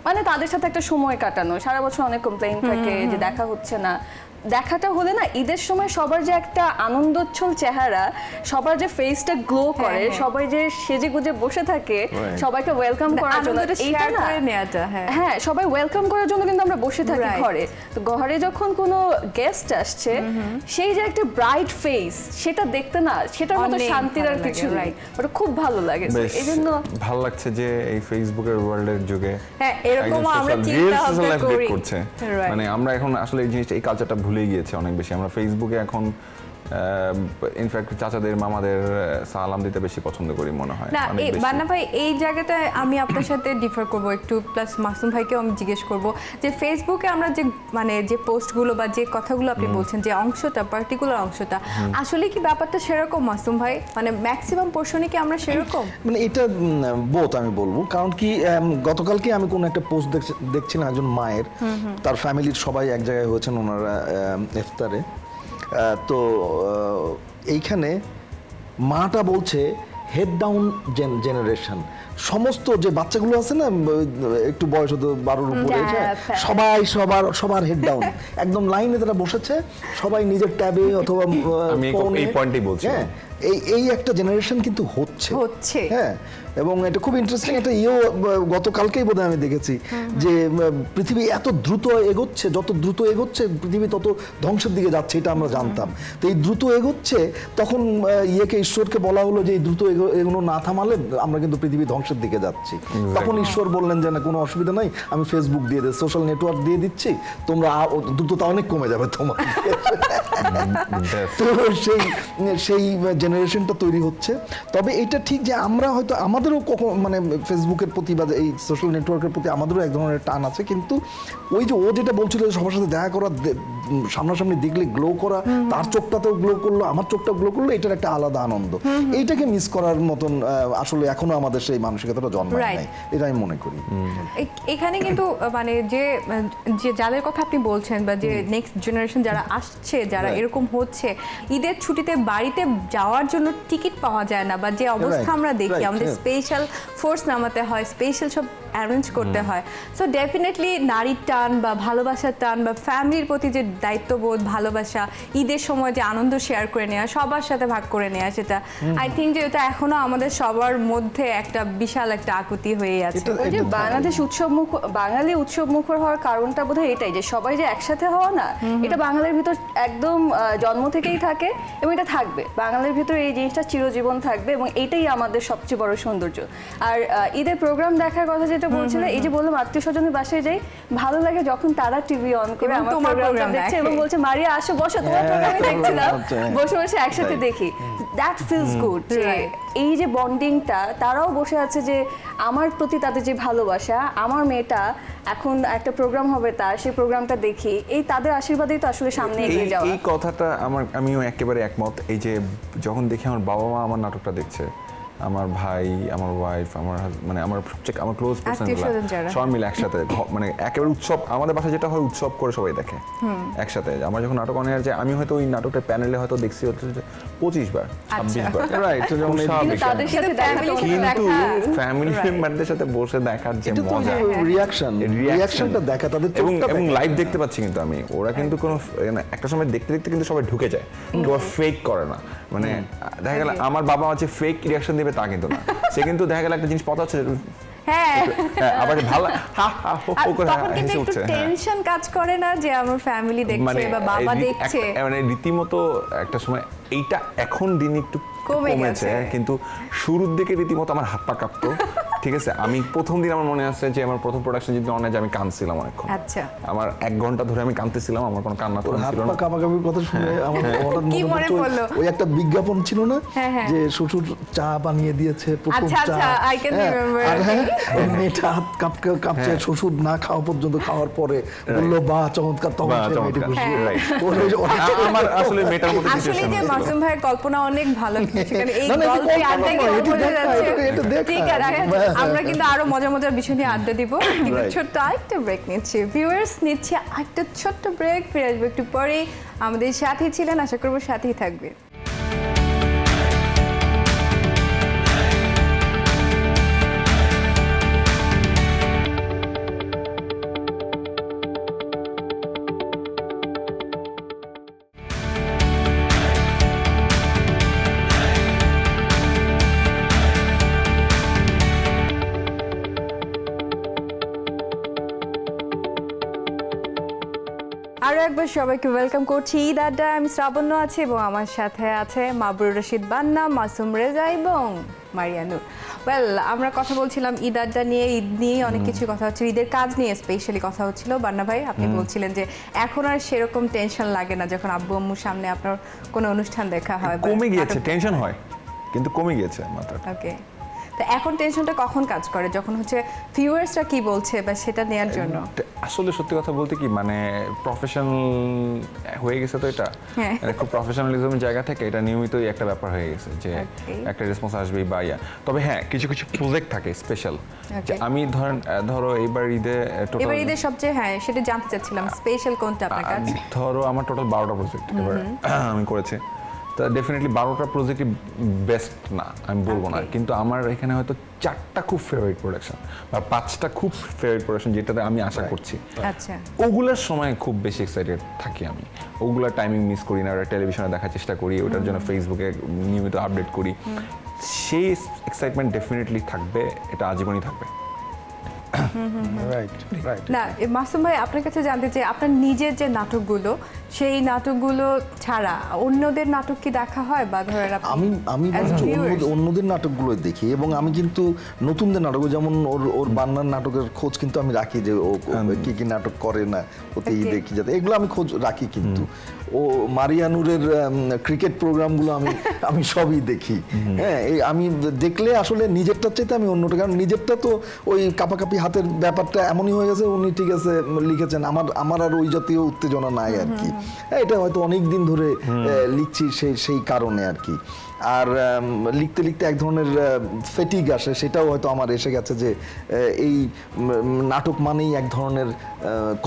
মানে তাদের সাথে একটা সময় কাটানো, সারা বছর অনেক কমপ্লেইন থাকে যে দেখা হচ্ছে না। দেখাটা হলে না, ঈদের সময় সবার যে একটা আনন্দোচ্ছল চেহারা, সবার যে ফেসটা গ্লো করে, সবাই যে সেজে গুজে বসে থাকে সবাইকে ওয়েলকাম করার জন্য, হ্যাঁ সবাই ওয়েলকাম করার জন্য কিন্তু আমরা বসে থাকি ঘরে। তো ঘরে যখন কোনো গেস্ট আসছে, সেই যে একটা ব্রাইট ফেস, সেটা দেখতে না, সেটার মতো শান্তির আর কিছু নাই, ওটা খুব ভালো লাগে। এই জন্য ভালো লাগছে যে এই ফেসবুকের ওয়ার্ল্ডের যুগে এরকম আমরা চিন্তা ভাবনা করি, মানে আমরা এখন আসলে এই জিনিসটা, এই কালচারটা ভুলে গিয়েছে অনেক বেশি। আমরা ফেসবুকে এখন ইনফ্যাক্ট চাচাদের মামাদের সালাম দিতে বেশি পছন্দ করি মনে হয়। না বান্না ভাই এই জায়গাতে আমি আপনার সাথে ডিফার করব একটু, প্লাস মাসুম ভাইকেও আমি জিজ্ঞেস করব যে ফেসবুকে আমরা যে মানে যে পোস্টগুলো বা যে কথাগুলো আপনি বলছেন যে অংশটা পার্টিকুলার অংশটা আসলে কি ব্যাপারটা সেরকম মাসুম ভাই, মানে ম্যাক্সিমাম পোর্শনই কি আমরা সেরকম? মানে এটা বোথ আমি বলবো, কারণ কি গতকালকে আমি কোন একটা পোস্ট দেখছিলাম একজন মায়ের, তার ফ্যামিলির সবাই এক জায়গায় হয়েছেন ওনারা ইফতারে, তো এইখানে মাটা বলছে হেড ডাউন জেনারেশন, সমস্ত যে বাচ্চাগুলো আছে না একটু বয়স হতো 12-র উপরে, সবাই সবার হেড ডাউন, একদম লাইনে তারা বসেছে, সবাই নিজের ট্যাবে অথবা ফোনে। এই পয়েন্টই বলছি, এই একটা জেনারেশন কিন্তু হচ্ছে হ্যাঁ। এবং এটা খুব ইন্টারেস্টিং একটা গতকালকেই বোধহয় আমি দেখেছি যে পৃথিবী এত দ্রুত এগোচ্ছে, যত দ্রুত এগোচ্ছে পৃথিবী তত ধ্বংসের দিকে যাচ্ছে, এটা আমরা জানতাম। তো এই দ্রুত এগোচ্ছে, তখন ঈশ্বরকে বলা হলো যে এই দ্রুত এগোনো না থামালে আমরা কিন্তু পৃথিবী ধ্বংসের দিকে যাচ্ছি। তখন ঈশ্বর বললেন যে না, কোনো অসুবিধা নাই, আমি ফেসবুক দিয়ে দিই, সোশ্যাল নেটওয়ার্ক দিয়ে দিচ্ছি, তোমরা দ্রুততা অনেক কমে যাবে তোমার। তো সেই জেনারেশনটা তৈরি হচ্ছে। তবে এটা ঠিক যে আমরা হয়তো আমাদেরও কখন মানে ফেসবুকের প্রতি বা এই সোশ্যাল নেটওয়ার্কের প্রতি আমাদেরও এক ধরনের টান আছে, কিন্তু ওই যে ও যেটা বলছিল সবার সাথে দেখা করা, সামনাসামনি দেখলে গ্লো করা, তার চোখটাতেও গ্লো করলো, আমার চোখটাও গ্লো করলো, এটার একটা আলাদা আনন্দ। এইটাকে মিস করার মতন আসলে এখনো আমাদের সেই মানসিকতাটা জন্মায় নাই, এটা আমি মনে করি। এখানে কিন্তু মানে যে যাদের কথা আপনি বলছেন বা যে নেক্সট জেনারেশন যারা আসছে, যারা এরকম হচ্ছে, ঈদের ছুটিতে বাড়িতে যাওয়ার জন্য টিকিট পাওয়া যায় না, বা যে অবস্থা আমরা দেখি আমাদের স্পেশাল ফোর্স নামাতে হয়, স্পেশাল সব অ্যারেঞ্জ করতে হয়। সো ডেফিনেটলি নারীর টান বা ভালোবাসার টান বা ফ্যামিলির প্রতি যে দায়িত্ববোধ, ভালোবাসা, ঈদের সময় যে আনন্দ শেয়ার করে নেওয়া, সবার সাথে ভাগ করে নেওয়া, সেটা আই থিঙ্ক যে এটা এখনো আমাদের সবার মধ্যে একটা বিশাল একটা আকুতি হয়ে আছে। বাংলাদেশ বাঙালি উৎসব মুখর হওয়ার কারণটা বোধহয় এটাই যে সবাই যে একসাথে হওয়া না, এটা বাঙালির ভিতর একদম জন্ম থেকেই থাকে এবং এটা থাকবে বাঙালির ভিতরে, এই জিনিসটা চিরজীবন থাকবে এবং এইটাই আমাদের সবচেয়ে বড় সৌন্দর্য। আর ঈদের প্রোগ্রাম দেখার কথা যেটা বলছিলে, এই যে বললাম আত্মীয় স্বজনের বাসায় যাই, ভালো লাগে যখন তারা টিভি অন করে আমার প্রোগ্রাম দেখছে এবং বলছে মারিয়া আসো বসো, তোমার প্রোগ্রামে দেখছিলাম, বসে বসে একসাথে দেখি, দ্যাট ফিলস গুড। এই যে বন্ডিংটা, তারাও বসে আছে যে আমার প্রতি তাদের যে ভালোবাসা, আমার মেয়েটা এখন একটা প্রোগ্রাম হবে তার, সেই প্রোগ্রামটা দেখি, এই তাদের আশীর্বাদেই তো আসলে সামনে এগিয়ে যাওয়া। এই কথাটা আমিও একেবারে একমত। এই যে যখন দেখি আমার বাবা মা আমার নাটকটা দেখছে, আমার ভাই, আমার ওয়াইফ, আমার মানে আমার ক্লোজ পার্সনগুলো সবাই মিলে একসাথে, মানে একেবারে উৎসব, আমাদের বাসায় যেটা হয় উৎসব করে সবাই দেখে একসাথে। আমার যখন নাটক অন এয়ার যায়, আমি হয়তো ওই নাটকটার প্যানেলে হয়তো দেখছি 25 বার 26 বার, রাইট। কিন্তু ফ্যামিলি মেম্বারদের সাথে বসে দেখার যে মজা, রিঅ্যাকশনটা দেখা তাদের, এবং লাইভ দেখতে পাচ্ছি কিন্তু আমি, ওরা কিন্তু কোনো একটা সময় দেখতে দেখতে কিন্তু সবাই ঢুকে যায়, কেউ ফেক করে না। মানে দেখা গেল আমার বাবা আছে ফেক রিঅ্যাকশন দেবে তা কিন্তু না, সে কিন্তু দেখা গেল একটা জিনিস পতা হচ্ছে, হ্যাঁ আবার ভালো তখন কিন্তু একটু টেনশন কাজ করে না যে আমার ফ্যামিলি দেখছে বা বাবা দেখছে, মানে রীতিমতো একটা সময় এইটা এখন দিন একটু কমেছে, কিন্তু শুরুর দিকে রীতিমতো আমার হাত পা কাঁপতো। ঠিক আছে, আমি প্রথম দিন আমার মনে আছে যে আমার প্রথম প্রোডাকশন যদি অনেক আমি কাঁদছিলাম অনেকক্ষণ, আচ্ছা আমার 1 ঘন্টা ধরে আমি কাঁদতেছিলাম, আমার কোনো কান্না তো ছিল না। কামাকামির কথা শুনে আমার হঠাৎ মনে পড়লো ওই একটা বিজ্ঞাপন ছিল না যে শ্বশুর চা বানিয়ে দিয়েছে, প্রথম চা, আই ক্যান রিমেম্বার, আর মেয়েটা হাত কাঁপছে, শ্বশুর না খাওয়া পর্যন্ত, খাওয়ার পরে বললো বা চমৎকার, তখন আমার আসলে মেয়েটার মধ্যে আসলে যে মাসুম ভাইয়ের কল্পনা অনেক ভালো, সেখানে এই গল্পে আড্ডা বোঝা যাচ্ছে। ঠিক আছে, আমরা কিন্তু আরো মজার বিষয় নিয়ে আড্ডা দিব, কিন্তু ছোট্ট আরেকটা ব্রেক নিচ্ছি, ভিউয়ার্স নিচ্ছে একটা ছোট্ট ব্রেক, ফিরে আসবো একটু পরে। আমাদের সাথেই ছিলেন, আশা করবো সাথেই থাকবে। আরো এক একবার সবাইকে ওয়েলকাম করছি ঈদ আড্ডা। আমি শ্রাবণ্য আছি এবং আমার সাথে আছে মাবরুর রশিদ বান্না, মাসুম রেজা এবং মারিয়া নূর। ওয়েল, আমরা কথা বলছিলাম ঈদ আড্ডা নিয়ে, ঈদ নিয়ে অনেক কিছু কথা হচ্ছে, ঈদের কাজ নিয়ে স্পেশালি কথা হচ্ছিল। বান্না ভাই, আপনি বলছিলেন যে এখন আর সেরকম টেনশন লাগে না যখন আব্বু আম্মুর সামনে আপনার কোনো অনুষ্ঠান দেখা হয়। কমে গিয়েছে, টেনশন হয় কিন্তু কমে গিয়েছে মাত্রাটা। ওকে, তো এখন টেনশনটা কখন কাজ করে? যখন হচ্ছে ভিউয়ার্সরা কি বলছে বা সেটা নেয়ার জন্য? আসলে সত্যি কথা বলতে কি, মানে প্রফেশনাল হয়ে গেছে তো এটা, মানে খুব প্রফেশনালিজমের জায়গা থেকে এটা নিয়মিতই একটা ব্যাপার হয়ে গেছে যে একটা রেসপন্স আসবেই বা ইয়া। তবে হ্যাঁ, কিছু কিছু প্রজেক্ট থাকে স্পেশাল। আমি ধরো এবার ঈদে সবচেয়ে সেটা জানতে চাচ্ছিলাম, স্পেশাল কোনটা আপনার কাছে? ধরো আমার টোটাল 12টা প্রজেক্ট এবার আমি করেছি। তা ডেফিনেটলি 12টা প্রজেক্টই বেস্ট না আমি বলবো না, কিন্তু আমার এখানে হয়তো 4টা খুব ফেভারিট প্রোডাকশন বা 5টা খুব ফেভারিট প্রোডাকশন যেটাতে আমি আশা করছি। আচ্ছা, ওগুলোর সময় খুব বেশি এক্সাইটেড থাকি আমি। ওগুলোর টাইমিং মিস করি না, ওটা টেলিভিশনে দেখার চেষ্টা করি, ওটার জন্য ফেসবুকে নিয়মিত আপডেট করি। সেই এক্সাইটমেন্ট ডেফিনেটলি থাকবে, এটা আজীবনই থাকবে। না, মাসুম ভাই, আপনার কাছে জানতে চাই আপনার নিজের যে নাটকগুলো, সেই নাটকগুলো ছাড়া অন্যদের নাটক কি দেখা হয়? বা ধরেন আমি অন্যদের নাটকগুলো দেখি এবং আমি কিন্তু নতুনদের নাটক, যেমন ওর বান্নার নাটকের খোঁজ কিন্তু আমি রাখি, যে ও কি কি নাটক করে না ওতেই দেখি, যাতে এগুলো আমি খোঁজ রাখি। কিন্তু ও মারিয়া নূরের ক্রিকেট প্রোগ্রামগুলো আমি সবই দেখি। হ্যাঁ, আমি দেখলে আসলে নিজেরটার চাইতে আমি অন্যটা, কারণ নিজেরটা তো ওই কাপাকাপি হাতের ব্যাপারটা এমনই হয়ে গেছে, উনি ঠিক আছে লিখেছেন, আমার আর ওই জাতীয় উত্তেজনা নাই আর কি। এটা হয়তো অনেক দিন ধরে লিখছি সেই কারণে আর কি। আর লিখতে লিখতে এক ধরনের ফেটিগ আসে, সেটাও হয়তো আমার এসে গেছে, যে এই নাটক মানেই এক ধরনের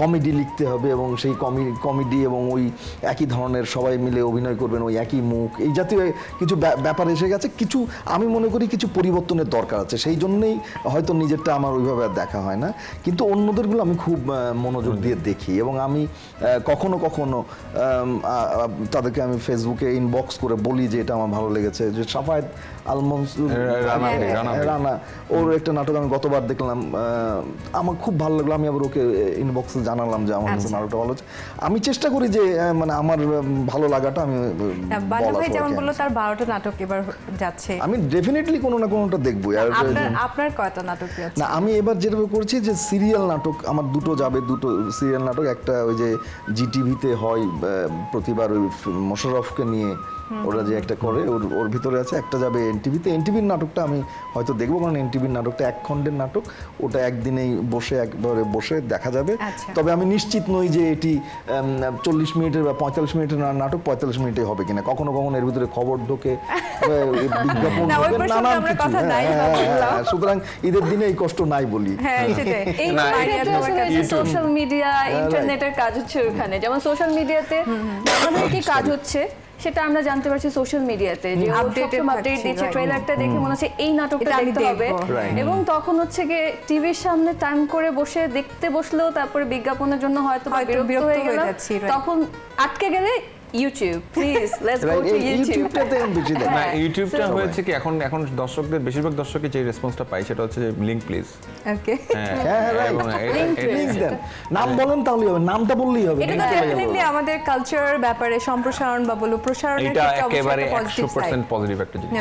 কমেডি লিখতে হবে এবং সেই কমেডি এবং ওই একই ধরনের সবাই মিলে অভিনয় করবেন, ওই একই মুখ, এই জাতীয় কিছু ব্যাপার এসে গেছে। কিছু আমি মনে করি কিছু পরিবর্তনের দরকার আছে, সেই জন্যই হয়তো নিজেরটা আমার ওইভাবে আর দেখা হয় না। কিন্তু অন্যদেরগুলো আমি খুব মনোযোগ দিয়ে দেখি এবং আমি কখনো কখনো তাদেরকে আমি ফেসবুকে ইনবক্স করে বলি যে এটা আমার ভালো লেগেছে। যে সাফায়েত আল মনসুর রানা, ওর একটা নাটক আমি গতবার দেখলাম, আমার খুব ভালো লাগলো। আমি আবার ওকে ইনবক্সে জানালাম যে আমার কাছে নাটকটা ভালো হচ্ছে। আমি চেষ্টা করি যে মানে আমার ভালো লাগাটা আমি ভাই যেমন বললো তার 12টা নাটক এবার যাচ্ছে, আমি ডেফিনেটলি কোনো না কোনোটা দেখবো। আর আপনার কয়টা নাটক যাচ্ছে? না, আমি এবার যেটা করছি যে সিরিয়াল নাটক আমার দুটো যাবে, দুটো সিরিয়াল নাটক। একটা ওই যে জিটিভিতে হয় প্রতিবার ওই মোশাররফকে নিয়ে ওরা যে একটা করে, ওর ভিতরে আছে। একটা যাবে এনটিভিতে। এনটিভির নাটকটা আমি হয়তো দেখবো, কারণ এনটিভির নাটকটা 1 খণ্ডের নাটক, ওটা একদিনেই একবারে বসে দেখা যাবে। তবে আমি নিশ্চিত নই যে এটি 40 মিনিটের বা 45 মিনিটের নাটক 45 মিনিটে হবে কিনা। কখনো কখনো এর ভিতরে খবর ঢোকে, বিজ্ঞাপন ঢোকে, নানান কিছু। সুতরাং ঈদের দিনে এই কষ্ট নাই বলি। সোশ্যাল মিডিয়া, ইন্টারনেটের কাজ হচ্ছে ওখানে। যেমন সোশ্যাল মিডিয়াতে আমাদের কি কাজ হচ্ছে সেটা আমরা জানতে পারছি সোশ্যাল মিডিয়াতে, যে আপডেট দিচ্ছে, ট্রেলারটা দেখে মনে হচ্ছে এই নাটকটা দেখতে হবে, এবং তখন হচ্ছে গিয়ে টিভির সামনে টাইম করে বসে দেখতে বসলেও তারপরে বিজ্ঞাপনের জন্য হয়তো বিরক্ত হয়ে গেলাম, তখন আটকে গেলে YouTube, please let's go to YouTube. না, ইউটিউবটা হয়েছে কি এখন দর্শকদের, বেশিরভাগ দর্শকের যে রেসপন্সটা পাই সেটা হচ্ছে যে লিংক প্লিজ। ওকে, নাম বলেন তাহলে হবে, নামটা বললেই হবে। এটা ডেফিনেটলি আমাদের কালচারের ব্যাপারে সম্প্রসারণ বা বলো প্রসারণের ক্ষেত্রে একেবারে 100% পজিটিভ একটা জিনিস।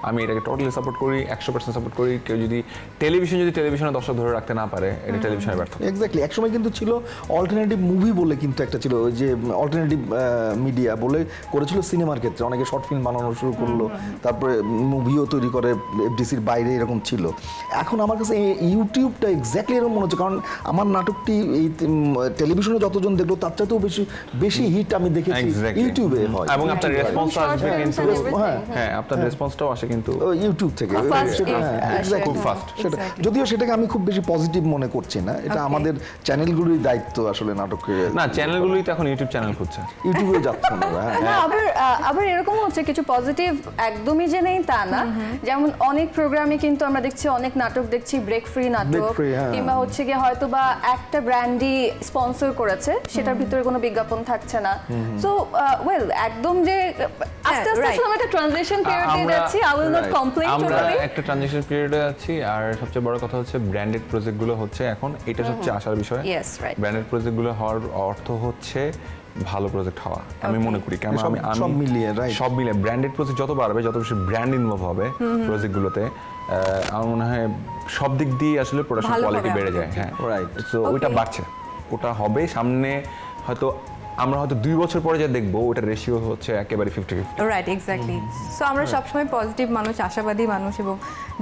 আমি এটাকে টোটালি সাপোর্ট করি, 100% সাপোর্ট করি। কেউ যদি টেলিভিশনে দর্শক ধরে রাখতে না পারে, এটা টেলিভিশনের ব্যর্থ। এক্স্যাক্টলি, একসময় কিন্তু ছিল অল্টারনেটিভ মুভি বলে, কিন্তু একটা ছিল ওই যে অল্টারনেটিভ মিডিয়া বলে করেছিল সিনেমার ক্ষেত্রে। অনেকে শর্ট ফিল্ম বানানো শুরু করলো, তারপরে মুভিও তৈরি করে এফডিসির বাইরে, এরকম ছিল। এখন আমার কাছে ইউটিউবটা এক্স্যাক্টলি এরকম মনে হচ্ছে, কারণ আমার নাটকটি এই টেলিভিশনে যতজন দেখলো তার চাইতেও বেশি হিট আমি দেখেছি ইউটিউবে হয়। এবং আপনার রেসপন্স আসবে কিন্তু, হ্যাঁ আপনার রেসপন্সটাও আসে কিন্তু ইউটিউব থেকে খুব ফাস্ট। সেটা যদিও সেটাকে আমি খুব বেশি পজিটিভ মনে করছি না, এটা আমাদের চ্যানেলগুলোরই দায়িত্ব আসলে নাটকের। না, চ্যানেলগুলোই তো এখন ইউটিউব চ্যানেল খুঁজছে, ইউটিউবে যাচ্ছে না। আবার এরকম হচ্ছে কিছু পজিটিভ একদমই যে নেই তা না। যেমন অনেক প্রোগ্রামে কিন্তু আমরা দেখছি, অনেক নাটক দেখছি ব্রেক ফ্রি নাটক, কিংবা হচ্ছে গিয়ে হয়তো বা একটা ব্র্যান্ডই স্পন্সর করেছে, সেটার ভিতরে কোনো বিজ্ঞাপন থাকছে না। সো ওয়েল, একদম যে আস্তে আস্তে আমরা একটা ট্রানজিশন পিরিয়ডে যাচ্ছি। আই উইল নট কমপ্লেইন, আমরা একটা ট্রানজিশন পিরিয়ডে আছি। আর সবচেয়ে বড় কথা হচ্ছে ব্র্যান্ডেড প্রজেক্টগুলো হচ্ছে এখন, এটা সবচেয়ে আশার বিষয়। ব্র্যান্ডেড প্রজেক্টগুলো হওয়ার অর্থ হচ্ছে ভালো প্রজেক্ট হওয়া আমি মনে করি, কারণ আমি সব মিলিয়ে ব্র্যান্ডেড প্রজেক্ট যত বাড়বে, যত বেশি ব্র্যান্ড ইনভলভ হবে প্রজেক্টগুলোতে, আমার মনে হয় সব দিক দিয়ে আসলে প্রোডাকশন কোয়ালিটি বেড়ে যায়। হ্যাঁ, রাইট। সো ওইটা বাড়ছে, ওটা হবে সামনে, হয়তো আমরা হয়তো 2 বছর পরে যা দেখবো ওটার রেশিও হচ্ছে একেবারে 50-50। Right, exactly. সো আমরা সবসময় পজিটিভ মানুষ, আশাবাদী মানুষ, এবং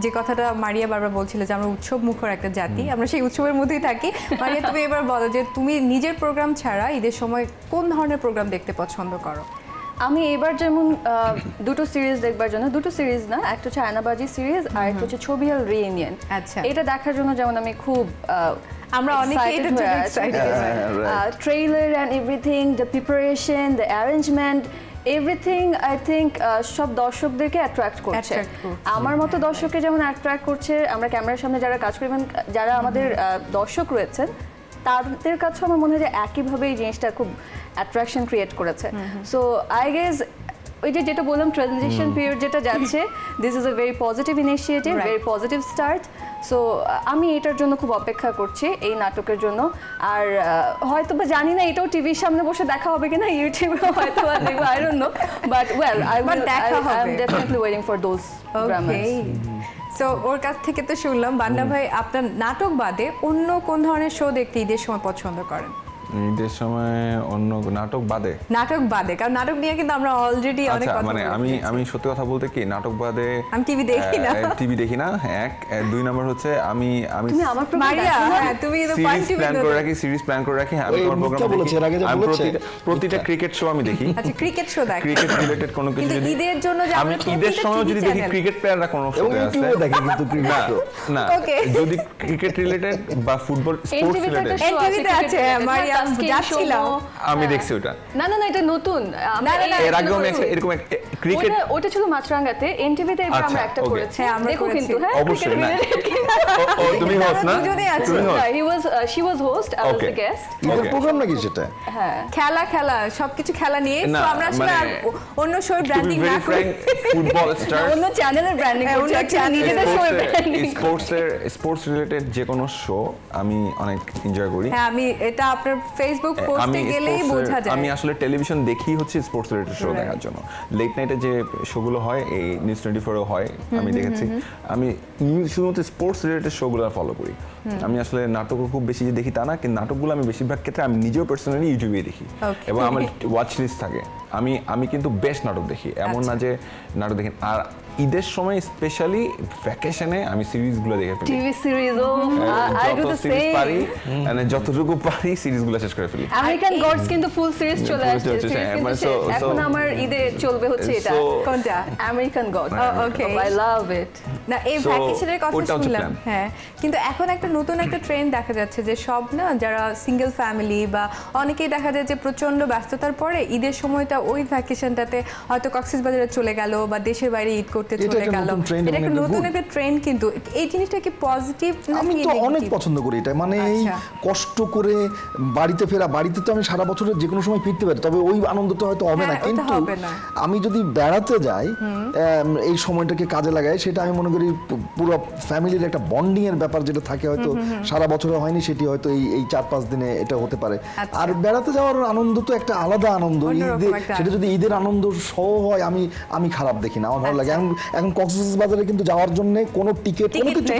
যে কথাটা মারিয়া বারবার বলছিল যে আমরা উৎসব মুখর একটা জাতি, আমরা সেই উৎসবের মধ্যেই থাকি। মারিয়া, তুমি এবার বলো যে তুমি নিজের প্রোগ্রাম ছাড়া ঈদের সময় কোন ধরনের প্রোগ্রাম দেখতে পছন্দ করো? আমি এবার যেমন দুটো সিরিজ দেখবার জন্য, দুটো সিরিজ না, একটা হচ্ছে আয়নাবাজি সিরিজ আর একটা হচ্ছে ছবিয়াল রিইউনিয়ন। আচ্ছা, এটা দেখার জন্য যেমন আমি খুব আমরা অনেকেই এটা জন্য excited. Trailer and everything, the preparation, the arrangement, everything I think সব দর্শকদেরকে অ্যাট্রাক্ট করছে। আমার মতো দর্শককে যেমন অ্যাট্রাক্ট করছে, আমরা ক্যামেরার সামনে যারা কাজ করি, যারা আমাদের দর্শক রয়েছেন, তাদের কাছেও আমার মনে হয় যে একইভাবে এই জিনিসটা খুব অ্যাট্রাকশন ক্রিয়েট করেছে। সো আই গেস ওই যেটা বললাম ট্রানজিশন পিরিয়ড যেটা যাচ্ছে, this is a very positive initiative, very positive start. So আমি এটার জন্য খুব অপেক্ষা করছি, এই নাটকের জন্য। আর হয়তো বা জানি না এটাও টিভির সামনে বসে দেখা হবে কিনা, ইউটিউবে হয়তো বা দেখবো, I don't know, but well I am definitely waiting for those dramas. So ওর কাছ থেকে তো শুনলাম, বান্না ভাই আপনার নাটক বাদে অন্য কোন ধরনের শো দেখতে ঈদের সময় পছন্দ করেন? ঈদের সময় অন্য নাটক বাদে, কারণ নাটক নিয়ে কিন্তু আমরা অলরেডি অনেক কথা মানে আমি সত্যি কথা বলতে কি, নাটক বাদে আমি টিভি দেখি না। এক 2 নাম্বার হচ্ছে আমি সিরিজ প্ল্যান করে রাখি। আমি তোমার প্রোগ্রাম দেখি, আমি প্রতিটা ক্রিকেট শো আমি দেখি। আচ্ছা, ক্রিকেট শো দেখি, ক্রিকেট রিলেটেড কোনো কিছু যদি ঈদের জন্য আমি ঈদের সময় যদি দেখি, ক্রিকেট প্লেয়াররা কোনো শো আছে দেখি, কিন্তু ক্রিকেট না, যদি ক্রিকেট রিলেটেড বা ফুটবল স্পোর্টস রিলেটেড এনটিভিতে আছে মারিয়া, আমি দেখছি ওটা। না এটা নতুন, এর আগে আমি এরকম ক্রিকেট, ওটা ছিল মাছরাঙ্গাতে, এনটিভিতে এবার আমরা একটা করেছি, দেখো কিন্তু। হ্যাঁ, অবশ্যই না, তুমি হোস্ট না, তুমি host, she was host, I was the guest. ঈদের প্রোগ্রাম নাকি সেটা? হ্যাঁ, খেলা সবকিছু খেলা নিয়ে। তো আমরা আসলে অন্য শো ব্র্যান্ডিং না করি, ফুটবল স্টার অন্য চ্যানেলের ব্র্যান্ডিং করছি, নিজেদের শো ব্র্যান্ডিং। স্পোর্টস রিলেটেড যে কোনো শো আমি অনেক এনজয় করি। হ্যাঁ, আমি এটা আপনার ফেসবুক পোস্টে গেলেই বোঝা যায়। আমি আসলে টেলিভিশন দেখি হচ্ছে স্পোর্টস রিলেটেড শো দেখার জন্য। লেট নাইটে যে শোগুলো হয়, এই নিউজ 24 হয়, আমি দেখেছি। আমি শুধুমাত্র স্পোর্টস রিলেটেড শোগুলো ফলো করি। আমি আসলে নাটকও খুব বেশি যে দেখি তা না, কিন্তু নাটকগুলো আমি বেশিরভাগ ক্ষেত্রে আমি নিজেও পার্সোনালি ইউটিউবে দেখি, এবং আমার ওয়াচ লিস্ট থাকে। আমি কিন্তু বেস্ট নাটক দেখি, এমন না যে নাটক দেখি। আর ঈদের সময় স্পেশালি ভ্যাকেশনে আমি সিরিজগুলো দেখে ফেলি, টিভি সিরিজও আই ডু দ্য সেম, পারি মানে যতটুকু পারি সিরিজগুলো শেষ করে ফেলি। আমেরিকান গডস কিন্তু ফুল সিরিজ চলে আসছে, এখন আমার ঈদে চলবে হচ্ছে এটা। কোনটা? American God. Okay, I love it. না, এই ভ্যাকেশনের কথা শুনলাম, হ্যাঁ, কিন্তু এখন একটা নতুন একটা ট্রেন্ড দেখা যাচ্ছে যে সব না, যারা সিঙ্গেল ফ্যামিলি বা অনেকেই দেখা যায় যে প্রচন্ড ব্যস্ততার পরে ঈদের সময়টা ওই ভ্যাকেশনটাতে হয়তো কক্সবাজারে চলে গেল বা দেশের বাইরে ঈদ করতে চলে গেল। এটা একটা নতুন একটা ট্রেন্ড, কিন্তু এই জিনিসটা কি পজিটিভ? আমি তো অনেক পছন্দ করি এটা, মানে এই কষ্ট করে বাড়িতে ফেরা, বাড়িতে তো আমি সারা বছরের যে কোনো সময় ফিরতে পারি, তবে ওই আনন্দটা হয়তো হবে না, কিন্তু আমি যদি বেড়াতে যাই, এই সময়টাকে কাজে লাগাই, সেটা আমি মনে করি পুরো ফ্যামিলির একটা বন্ডিং এর ব্যাপার যেটা থাকে, হয়তো সারা বছরে হয়নি, সেটি হয়তো এই 4-5 দিনে এটা হতে পারে। আর বেড়াতে যাওয়ার আনন্দ তো একটা আলাদা আনন্দ, সেটা যদি ঈদের আনন্দ সহ হয়, আমি খারাপ দেখি না, আমার ভালো লাগে। এখন কক্সবাজারে কিন্তু যাওয়ার জন্য কোনো টিকিট কোনো কিছু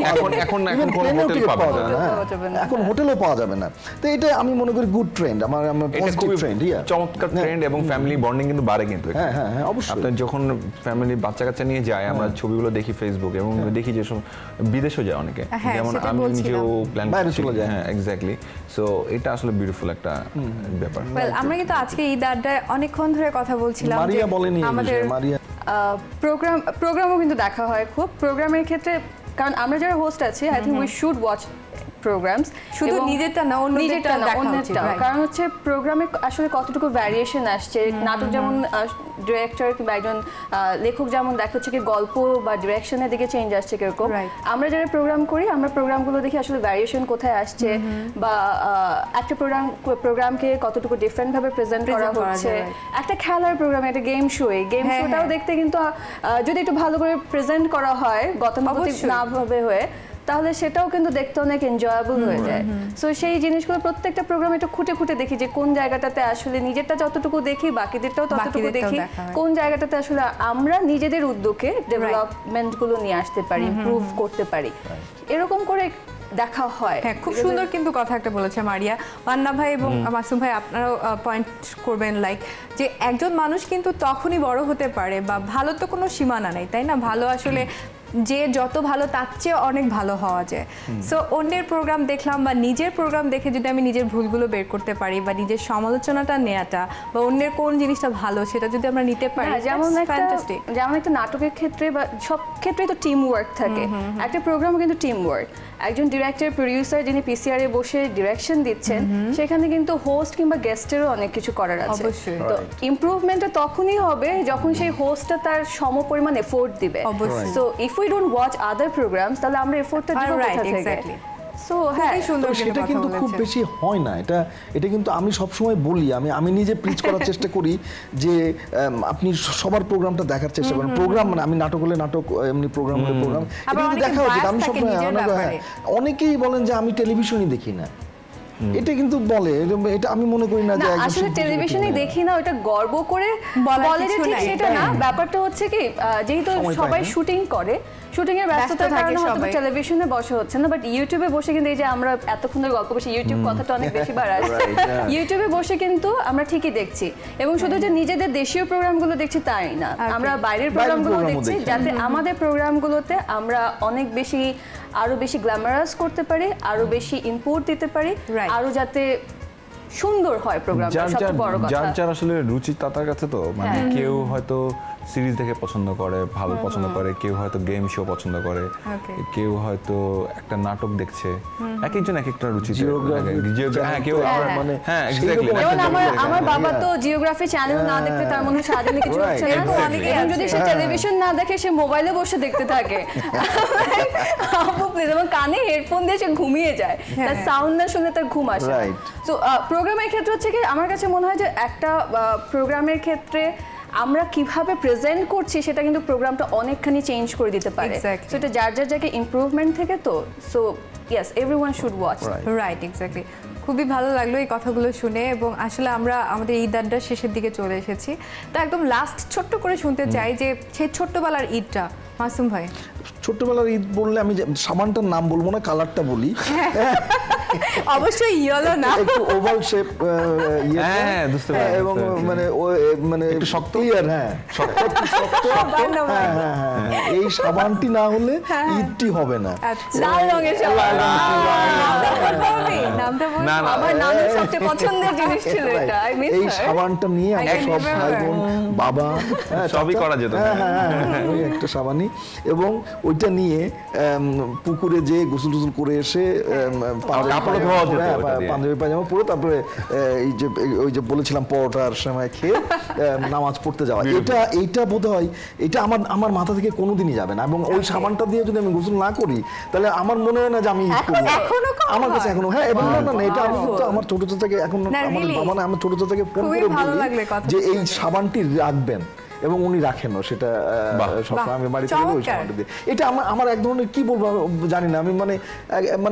এখন হোটেলও পাওয়া যাবে না। তো এটা আমি মনে করি গুড ট্রেন্ড, আমার পজিটিভ ট্রেন্ড, চমৎকার ট্রেন্ড, এবং ফ্যামিলি বন্ডিং কিন্তু বাড়ে কিন্তু। হ্যাঁ, অবশ্যই। আপনার যখন ফ্যামিলি বাচ্চা কাচ্চা নিয়ে যায়, আমরা ছবিগুলো দেখি ফেসবুক, এবং দেখি যে বিদেশও যায় অনেকে, যেমন আমি নিজেও প্ল্যান করে যাই। হ্যাঁ, এক্স্যাক্টলি। সো এটা আসলে বিউটিফুল একটা ব্যাপার। আমরা কিন্তু আজকে ঈদ আড্ডায় অনেকক্ষণ ধরে কথা বলছিলাম, মারিয়া বলেনি আমাদের প্রোগ্রামও কিন্তু দেখা হয় খুব। প্রোগ্রামের ক্ষেত্রে, কারণ আমরা যারা হোস্ট আছি, I think we should watch programs, শুধু নিজেরটা না অন্যদেরটা, কারণ হচ্ছে প্রোগ্রামে আসলে কতটুকু ভ্যারিয়েশন আসছে। নাটক যেমন ডিরেক্টর কিংবা একজন লেখক যেমন দেখা হচ্ছে কি গল্প বা ডিরেকশনের দিকে চেঞ্জ আসছে কিরকম, আমরা যারা প্রোগ্রাম করি, আমরা প্রোগ্রামগুলো দেখি আসলে ভ্যারিয়েশন কোথায় আসছে, বা একটা প্রোগ্রামকে কতটুকু ডিফারেন্ট ভাবে প্রেজেন্ট করা হচ্ছে। একটা খেলার প্রোগ্রাম, একটা গেম শোটাও দেখতে কিন্তু যদি একটু ভালো করে প্রেজেন্ট করা হয়, গতানুগতিক না ভাবে হয়ে, তাহলে সেটাও কিন্তু দেখতে অনেক এনজয়েবল হয়ে যায়। সো সেই জিনিসগুলো প্রত্যেকটা প্রোগ্রামে একটু খুঁটে খুঁটে দেখি যে কোন জায়গাটাতে আসলে নিজেরটা যতটুকু দেখি বাকিদেরটাও ততটুকু দেখি, কোন জায়গাটাতে আসলে আমরা নিজেদের উদ্যোগে ডেভেলপমেন্টগুলো নিয়ে আসতে পারি, ইমপ্রুভ করতে পারি, এরকম করে দেখা হয়। হ্যাঁ, খুব সুন্দর কিন্তু কথা একটা বলেছে মারিয়া। মান্না ভাই এবং মাসুম ভাই আপনারাও পয়েন্ট করবেন, লাইক যে একজন মানুষ কিন্তু তখনই বড় হতে পারে, বা ভালো তো কোনো সীমানা নেই, তাই না? ভালো আসলে যে যত ভালো তার চেয়ে অনেক ভালো হওয়া যায়। সো অন্যের প্রোগ্রাম দেখলাম বা নিজের প্রোগ্রাম দেখে যদি আমি নিজের ভুলগুলো বের করতে পারি বা নিজের সমালোচনাটা নেওয়াটা বা অন্যের কোন জিনিসটা ভালো সেটা যদি আমরা নিতে পারি, যেমন একটা নাটকের ক্ষেত্রে বা সব ক্ষেত্রেই তো টিম ওয়ার্ক থাকে, একটা প্রোগ্রামও কিন্তু টিম ওয়ার্ক। একজন ডিরেক্টর, প্রোডিউসার যিনি পিসিআর এ বসে ডিরেকশন দিচ্ছেন, সেখানে কিন্তু হোস্ট কিংবা গেস্টেরও অনেক কিছু করার আছে। তো ইমপ্রুভমেন্টটা তখনই হবে যখন সেই হোস্টটা তার সমপরিমাণ এফোর্ট দিবে। So if we don't watch other programs, তাহলে আমরা এফোর্টটা দিব কোথা থেকে? সো হ্যাঁ, সেটা কিন্তু খুব বেশি হয় না। এটা কিন্তু আমি সবসময় বলি, আমি নিজে প্রিচ করার চেষ্টা করি যে আপনি সবার প্রোগ্রামটা দেখার চেষ্টা করেন। প্রোগ্রাম মানে আমি নাটক হলে নাটক, এমনি প্রোগ্রাম হলে প্রোগ্রাম, এটা কিন্তু দেখা উচিত। আমি সবসময় অনেকেই বলেন যে আমি টেলিভিশনই দেখি না, এটা কিন্তু বলে, এটা আমি মনে করি না যে আসলে টেলিভিশনে দেখি না ওটা গর্ব করে বলে যে ঠিক সেটা না। ব্যাপারটা হচ্ছে কি, যেহেতু সবাই শুটিং করে, শুটিং এর ব্যস্ততার কারণে হয়তো টেলিভিশনে বসে হচ্ছে না, বাট ইউটিউবে বসে কিন্তু এই যে আমরা এতক্ষণ ধরে গল্প করছি, ইউটিউব কথাটা অনেক বেশি বার আসে, ইউটিউবে বসে কিন্তু আমরা ঠিকই দেখছি। এবং শুধু যে নিজেদের দেশীয় প্রোগ্রামগুলো দেখছি তাই না, আমরা বাইরের প্রোগ্রামগুলো দেখছি, যাতে আমাদের প্রোগ্রামগুলোতে আমরা অনেক বেশি আরো বেশি গ্ল্যামারাস করতে পারি, আরো বেশি ইনপুট দিতে পারি, আরো যাতে সুন্দর হয় প্রোগ্রামটা। সবচেয়ে বড় কথা, যার আসলে রুচি তার কাছে, তো মানে কেউ হয়তো সিরিজ দেখে পছন্দ করে, ভালো পছন্দ করে, কেউ হয়তো গেম শো পছন্দ করে, কেউ হয়তো একটা নাটক দেখছে, এক একজন এক একটা রুচি। হ্যাঁ, কেউ মানে হ্যাঁ এক্স্যাক্টলি। আমার বাবা তো জিওগ্রাফি চ্যানেল না দেখতে তার মধ্যে সারাদিনে কিছু হচ্ছে না, এবং যদি সে টেলিভিশন না দেখে সে মোবাইলে বসে দেখতে থাকে, এবং কানে হেডফোন দিয়ে সে ঘুমিয়ে যায়, তার সাউন্ড না শুনে তার ঘুম আসে। তো প্রোগ্রামের ক্ষেত্রে হচ্ছে কি, আমার কাছে মনে হয় যে একটা প্রোগ্রামের ক্ষেত্রে আমরা কিভাবে প্রেজেন্ট করছি সেটা কিন্তু প্রোগ্রামটা অনেকখানি চেঞ্জ করে দিতে পারে। সো এটা যার যার জায়গায় ইমপ্রুভমেন্ট থেকে, তো so yes, everyone should watch. Right, exactly. খুবই ভালো লাগলো এই কথাগুলো শুনে, এবং আসলে আমরা আমাদের ঈদ আড্ডার শেষের দিকে চলে এসেছি। তো একদম লাস্ট ছোট্ট করে শুনতে চাই যে সেই ছোট্টবেলার ঈদটা, মাসুম ভাই। ছোট্টবেলার ঈদ বললে আমি সাবানটার নাম বলবো না, কালারটা বলি। অবশ্যই ইয়েলো না, একটু ওভাল শেপ, হ্যাঁ বুঝতে পারছি, এবং মানে একটু শক্ত, হ্যাঁ শক্ত, এই সাবানটি না হলে ঈদটি হবে না। লাল রঙের সাবান, নামটা বল। আমার নামের সবচেয়ে পছন্দের জিনিস ছিল এটা। এই সাবানটা নিয়ে আমরা সব ভাই বোন, বাবা, সবই করা যেত, ওই একটা সাবানই, এবং ওইটা নিয়ে পুকুরে যেয়ে গোসল টোসল করে এসে পাঞ্জাবি পায়জামা পরে তারপরে ওই যে বলেছিলাম পরোটার সময় খেয়ে নামাজ পড়তে যাওয়া। এইটা বোধহয় এটা আমার মাথা থেকে কোনোদিনই যাবে না, এবং ওই সাবানটা দিয়ে যদি আমি গোসল না করি তাহলে আমার মনে হয় না যে আমি আমার কাছে এখনো, হ্যাঁ, এবং না এটা আমি কিন্তু আমার ছোট চাচাকে এখন আমাদের বাবা না, আমার ছোট চাচাকে ফোন করে বলি যে এই সাবানটি রাখবেন, এবং উনি রাখেনও সেটা সবসময়। আমি বাড়িতে গেলে ওই সাবানটা দিই। এটা আমার এক ধরনের কি বলবো জানি না, আমি মানে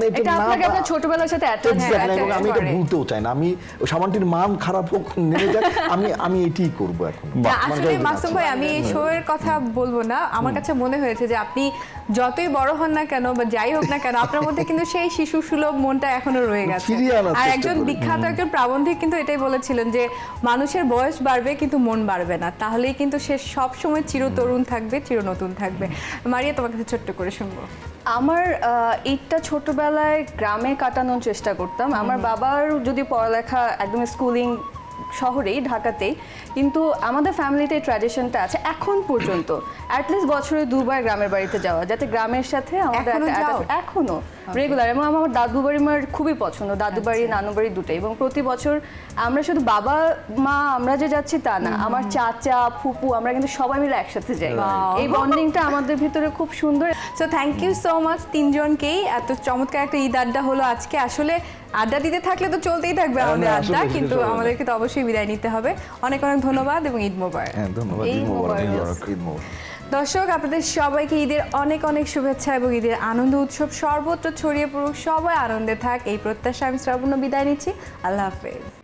এটা আপনাকে আপনার ছোটবেলার সাথে অ্যাটাচ, এবং আমি এটা ভুলতেও চাই না। আমি সাবানটির মান খারাপ হোক, নেমে যাক, আমি এটাই করবো এখন। আসলে মাসুম ভাই, আমি এই শো এর কথা বলবো না, আমার কাছে মনে হয়েছে যে আপনি যতই বড় হন না কেন বা যাই হোক না কেন, আপনার মধ্যে কিন্তু সেই শিশু সুলভ মনটা এখনো রয়ে গেছে। আর একজন বিখ্যাত একজন প্রাবন্ধিক কিন্তু এটাই বলেছিলেন যে মানুষের বয়স বাড়বে কিন্তু মন বাড়বে না, তাহলেই কিন্তু সে সব সময় চিরতরুণ থাকবে, চির নতুন থাকবে। মারিয়া, তোমার কাছে ছোট্ট করে শুনবো। আমার ঈদটা ছোটবেলায় গ্রামে কাটানোর চেষ্টা করতাম। আমার বাবার যদি পড়ালেখা একদম স্কুলিং শহরেই, ঢাকাতেই, কিন্তু আমাদের ফ্যামিলিতে এই ট্র্যাডিশনটা আছে এখন পর্যন্ত, অ্যাটলিস্ট বছরে 2 বার গ্রামের বাড়িতে যাওয়া, যাতে গ্রামের সাথে আমাদের এখনো রেগুলার। এবং আমার দাদু বাড়ি আমার খুবই পছন্দ, দাদু বাড়ি নানু বাড়ি দুটোই। এবং প্রতি বছর আমরা শুধু বাবা মা আমরা যে যাচ্ছি তা না, আমার চাচা ফুপু আমরা কিন্তু সবাই মিলে একসাথে যাই। এই বন্ডিংটা আমাদের ভিতরে খুব সুন্দর। So thank you so much তিনজনকেই, এত চমৎকার একটা ঈদ আড্ডা হলো আজকে। আসলে আড্ডা দিতে থাকলে তো চলতেই থাকবে আমাদের আড্ডা, কিন্তু আমাদেরকে তো অবশ্যই বিদায় নিতে হবে। অনেক অনেক ধন্যবাদ এবং ঈদ মোবারক। ধন্যবাদ। ঈদ মোবারক। ঈদ মোবারক। দর্শক, আপনাদের সবাইকে ঈদের অনেক অনেক শুভেচ্ছা এবং ঈদের আনন্দ উৎসব সর্বত্র ছড়িয়ে পড়ুক, সবাই আনন্দে থাক এই প্রত্যাশা আমি শ্রাবণ্য বিদায় নিচ্ছি। আল্লাহ হাফেজ।